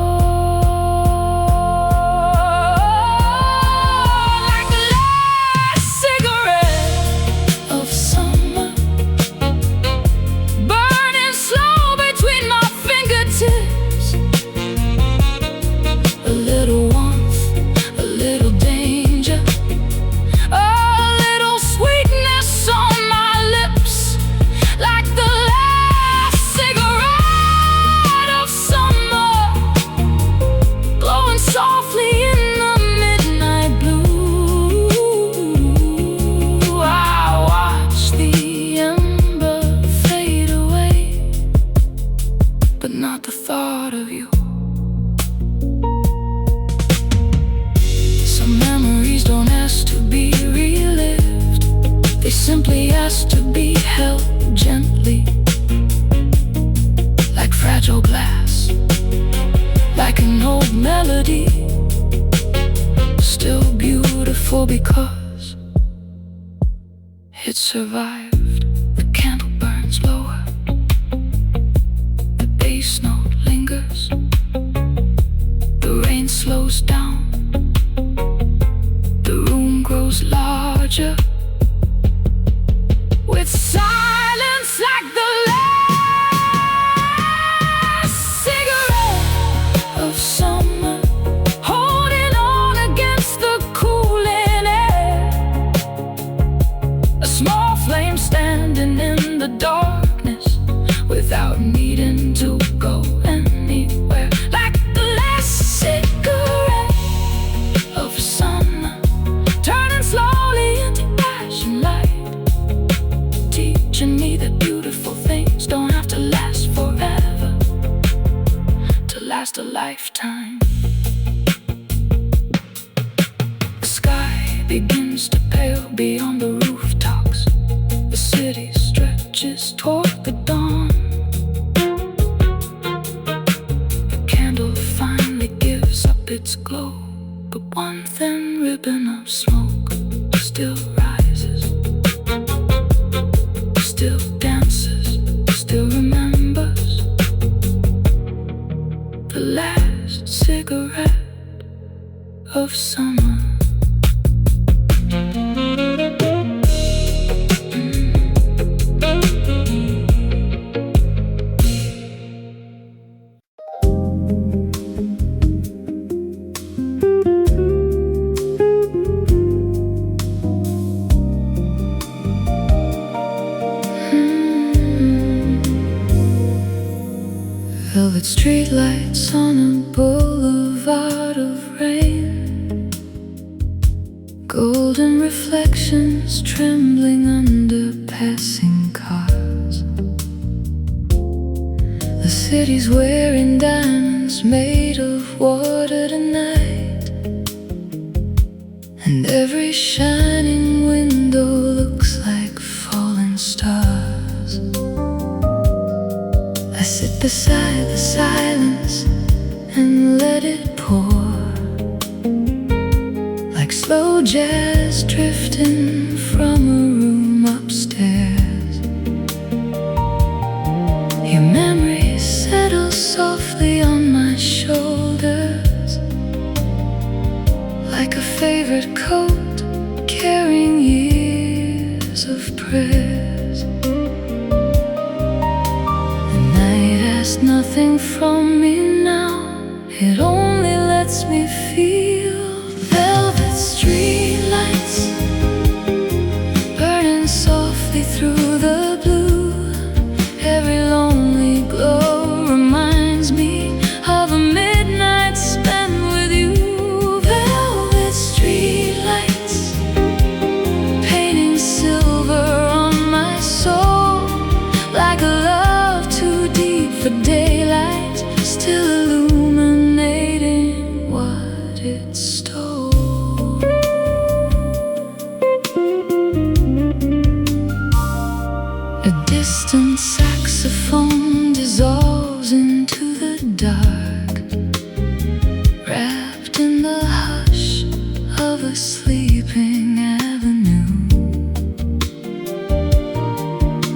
Like the last cigarette of summer, burning slow between my fingertips. A little warmth, a little danger, a little sweetness on my lips, like the last cigarette of summer, glowing softly in the midnight blue. I watch the ember fade away, but not the thought of you. Some memories don't ask to be relived, they simply ask to be held gently, like fragile glass, like an old melody, still beautiful because it survived. The candle burns lower, the bass note lingers, the rain slows down, the room grows larger, with silence like the last cigarette of summer, holding on against the cooling air. A small flame stands beyond the rooftops. The city stretches toward the dawn. The candle finally gives up its glow, but one thin ribbon of smoke still rises, still dances, still remembers the last cigarette of summer. Velvet streetlights on a boulevard of rain, golden reflections trembling under passing cars. The city's wearing diamonds made of water tonight, and every shining window looks like falling stars. I sit beside the silence and let it pour, like slow jazz drifting from a room upstairs. Your memory settles softly on my shoulders, like a favorite coat carrying years of prayers. Nothing from me now, it only lets me feel. Velvet streetlights burning softly through the blue. Every lonely glow reminds me of a midnight spent with you. Velvet streetlights painting silver on my soul, like a love too deep for daylight, still illuminating what it stole. A distant saxophone dissolves into the dark, wrapped in the hush of a sleeping avenue.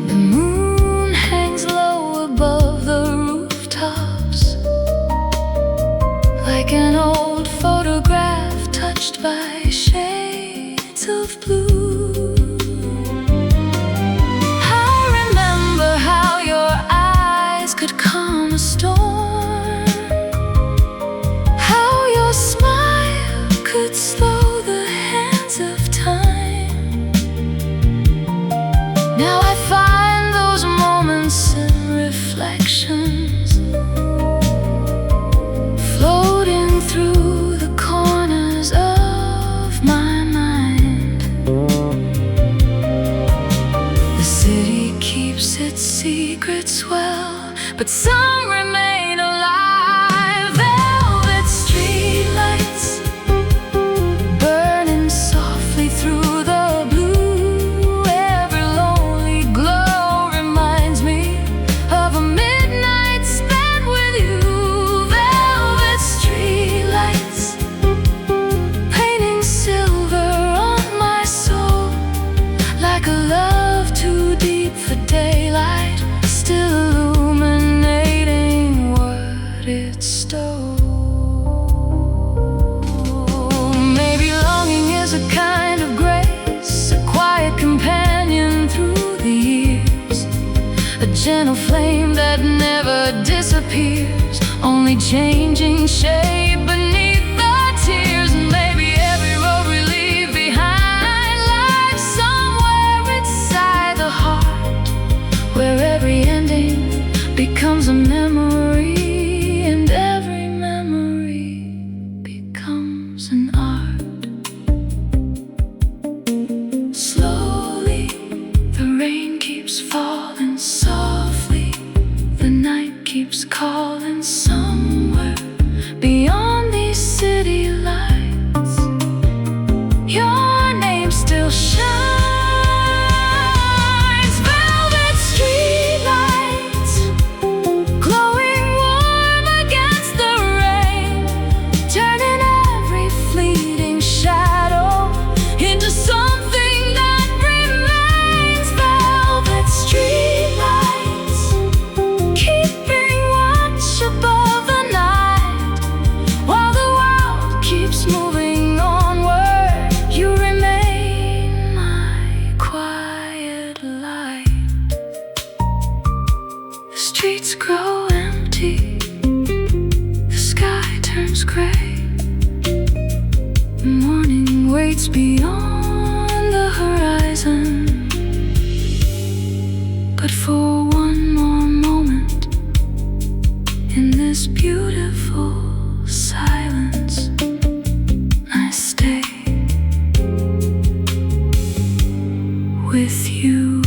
The moon hangs low above the rooftops, like an old photograph touched by shades of blue. I remember how your eyes could calm a storm, how your smile could slow the hands of time. Now I find those moments in reflections, floating through the corners of my mind. The city keeps its secrets well, but some remain alive. Velvet streetlights burning softly through the blue. Every lonely glow reminds me of a midnight spent with you. Velvet streetlights painting silver on my soul, like a love too deep for daylight, still illuminating what it stole. Maybe longing is a kind of grace, a quiet companion through the years, a gentle flame that never disappears, only changing shape beneath the tears. And maybe every road we leave behind lies somewhere inside the heart, where every ending becomes a memory, and every memory becomes an art. Slowly, the rain keeps falling softly, the night keeps calling. Somewhere beyond these city lights, your name still shines. waits beyond the horizon. But for one more moment in this beautiful silence, I stay with you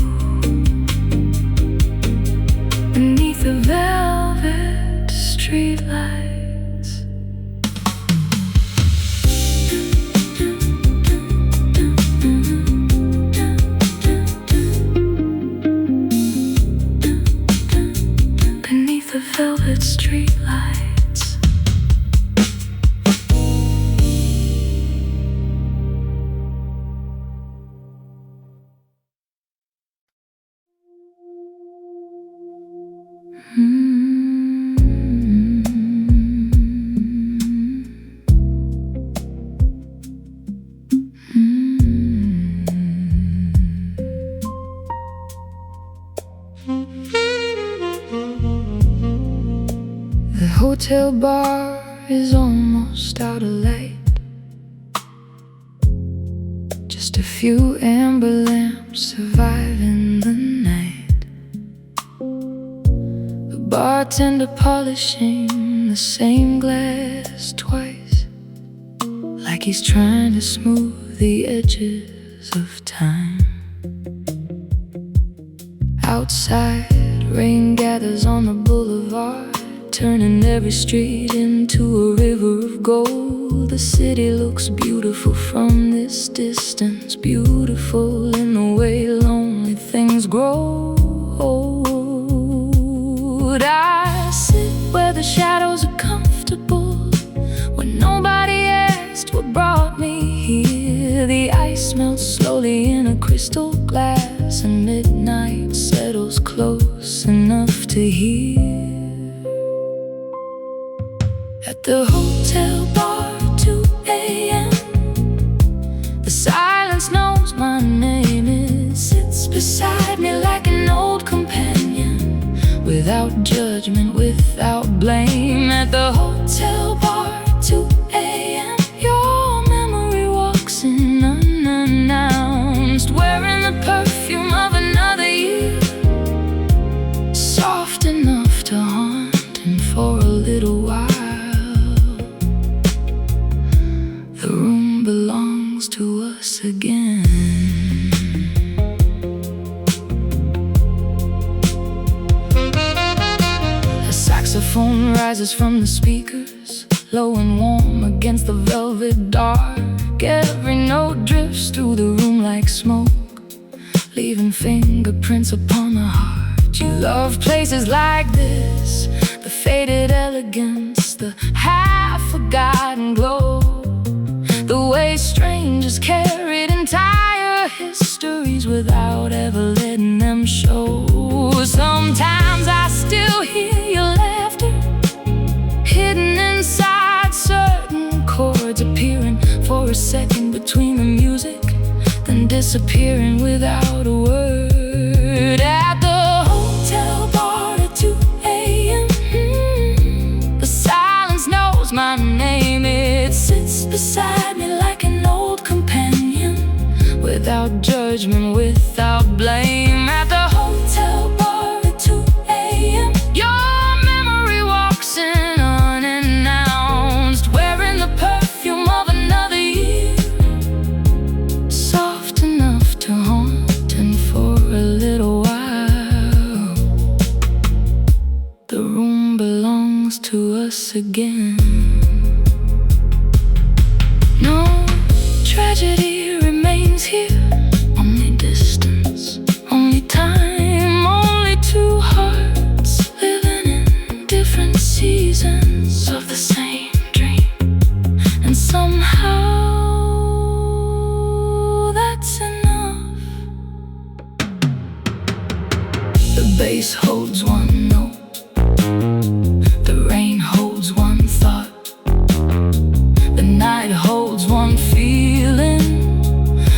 beneath the velvet streetlights. Beneath the velvet streetlights. The hotel bar is almost out of light. Just a few amber lamps surviving the night. The bartender polishing the same glass twice, like he's trying to smooth the edges of time. Outside, rain gathers on the boulevard, turning every street into a river of gold. The city looks beautiful from this distance, beautiful in the way lonely things grow. I sit where the shadows are comfortable, when nobody asked what brought me here. The ice melts slowly in a crystal glass, and midnight settles close enough to hear. At the hotel bar, 2 a.m., the silence knows my name. It sits beside me like an old companion, without judgment, without blame. At the hotel bar, 2 a.m., your memory walks in unannounced, wearing the perfume of another year, soft enough to haunt him for a little while. The room belongs to us again. A saxophone rises from the speakers, low and warm against the velvet dark. Every note drifts through the room like smoke, leaving fingerprints upon the heart. You love places like this, the faded elegance, the half-forgotten glow, the way strangers carried entire histories without ever letting them show. Sometimes I still hear your laughter, hidden inside certain chords, appearing for a second between the music, then disappearing without a word. At the hotel bar at 2 a.m., the silence knows my name. It sits beside me like an old companion, without judgment, without blame. At the hotel bar at 2 a.m., your memory walks in unannounced, wearing the perfume of another year, soft enough to haunt him for a little while. The room belongs to us again. No tragedy remains here, only distance, only time, only two hearts living in different seasons of the same dream. And somehow that's enough. The bass holds one note, the rain holds one thought, the night holds one feeling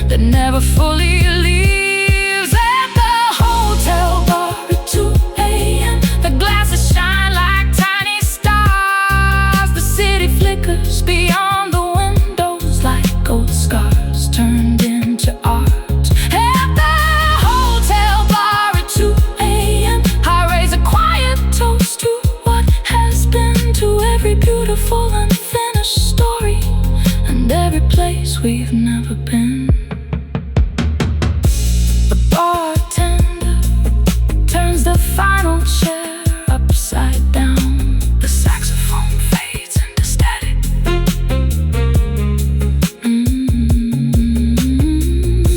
that never fully leaves. At the hotel bar at 2 a.m., the glasses shine like tiny stars. The city flickers beyond the windows like gold scars. every place we've never been. The bartender turns the final chair upside down. The saxophone fades into static.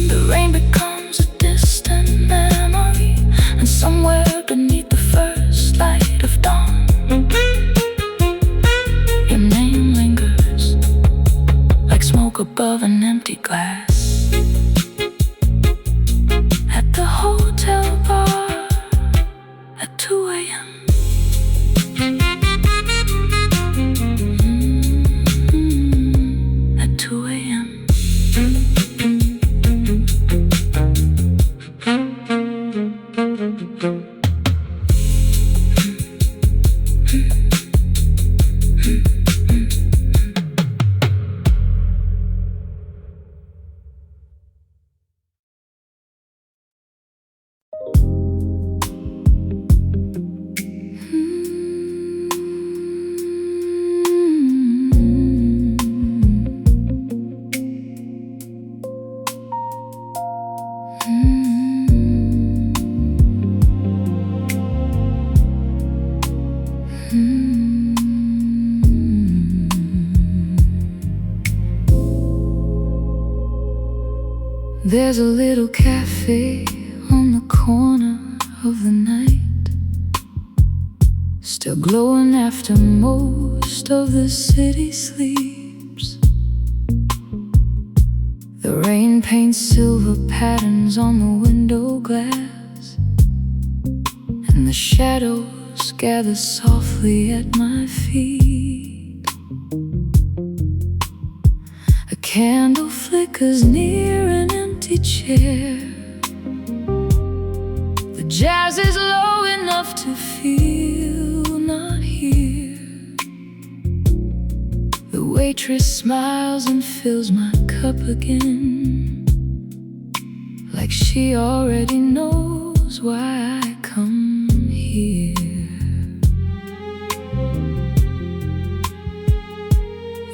The rain becomes a distant memory, and somewhere beneath the first light of dawn, your name lingers like smoke above an empty glass. At the hotel bar at 2 a.m. At 2 a.m. There's a little cafe on the corner of the night, still glowing after most of the city sleeps. The rain paints silver patterns on the window glass, and the shadows gather softly at my feet. A candle flickers near an empty chair. The jazz is low enough to feel not here. The waitress smiles and fills my cup again, like she already knows why I come here.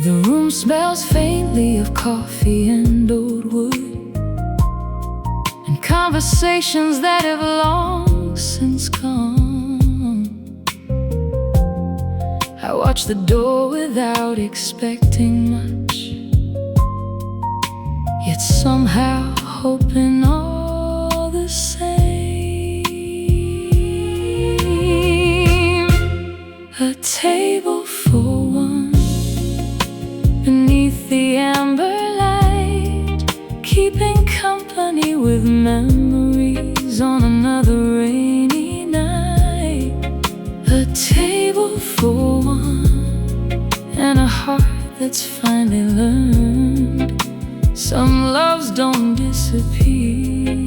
The room smells faintly of coffee and old wood, and conversations that have long since gone. I watch the door without expecting much, yet somehow hoping all the same. A table for one beneath the amber light, keeping company with memories on another rainy night. A table for one, and a heart that's finally learned some loves don't disappear,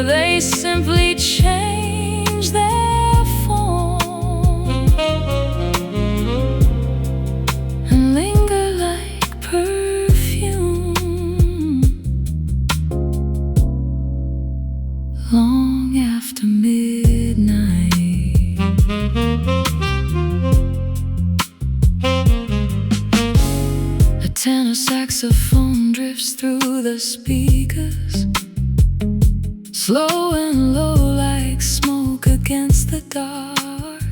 they simply change their form and linger like perfume long after midnight. A tenor saxophone drifts through the speakers, slow and low like smoke against the dark.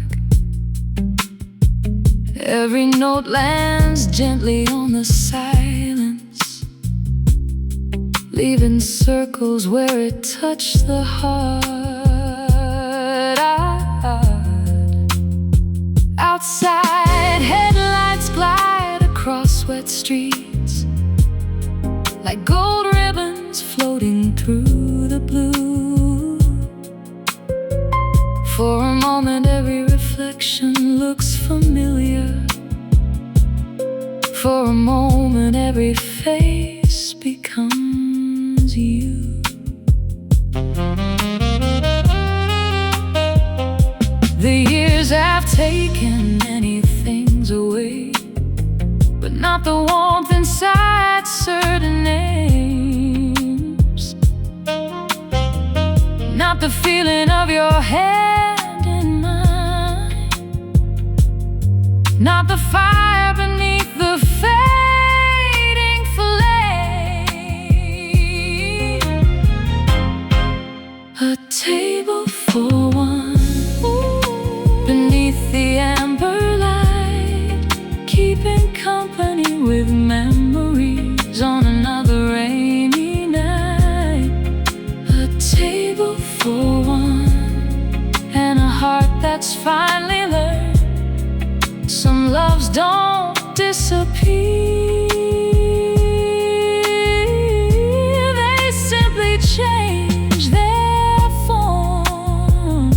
Every note lands gently on the silence, leaving circles where it touched the heart. Outside, headlights glide across wet streets like gold ribbons floating through the blue. For a moment every reflection looks familiar. For a moment every face becomes you. The years have taken many things away, but not the warmth inside certain names, not the feeling of your hand in mine, not the fire beneath the company with memories on another rainy night. A table for one and a heart that's finally learned some loves don't disappear. They simply change their form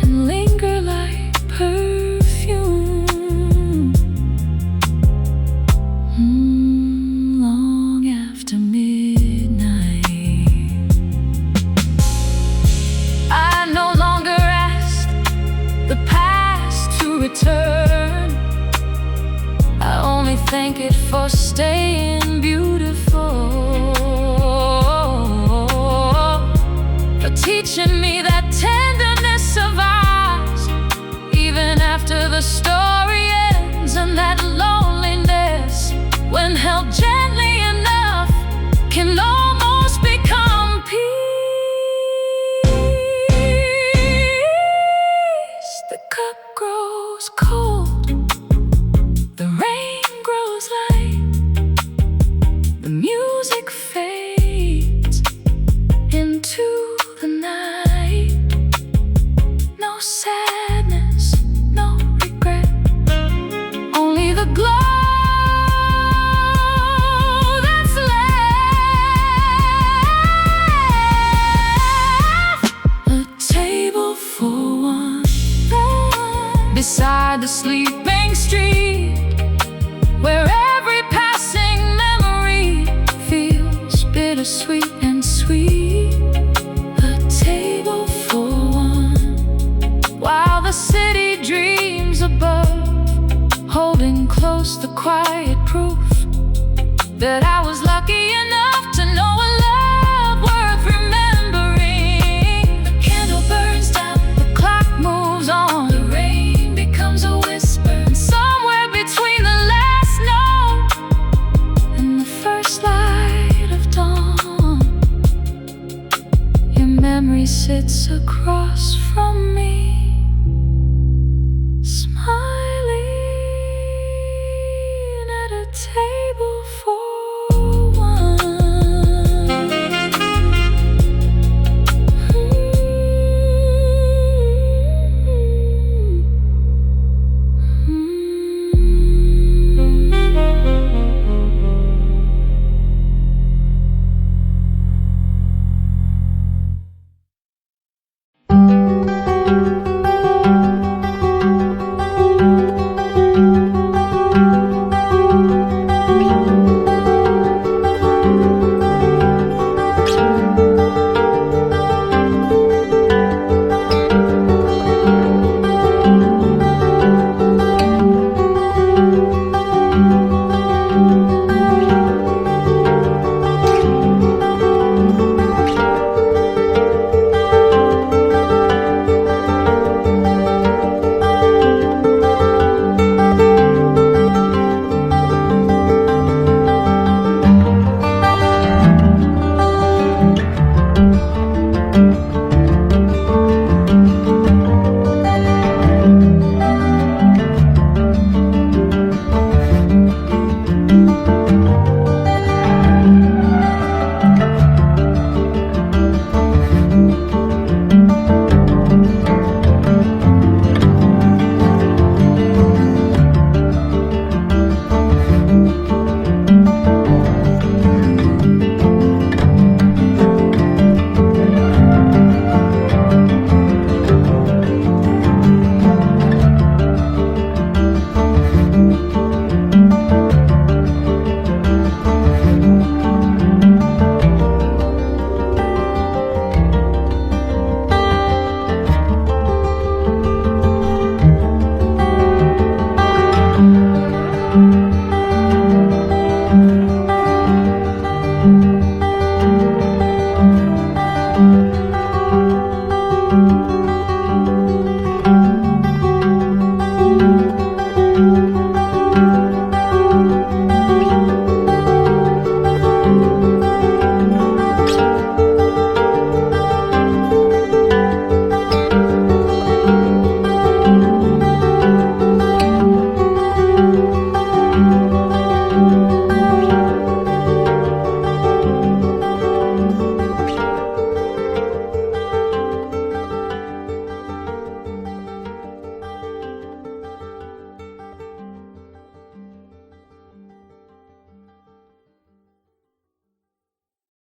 and linger like perfume, long after midnight. I no longer ask the past to return. I only thank it for staying beautiful, for teaching me that tenderness survives even after the story ends, and that loneliness, when held gently enough, can almost become peace. The cup grows cold, the rain grows light, the music fades into the night. No sadness, no regret, only the glow that's left. A table for one beside the sleeping street, where every passing memory feels bittersweet and sweet. A table for one, while the city dreams above, holding close the quiet proof that I was lucky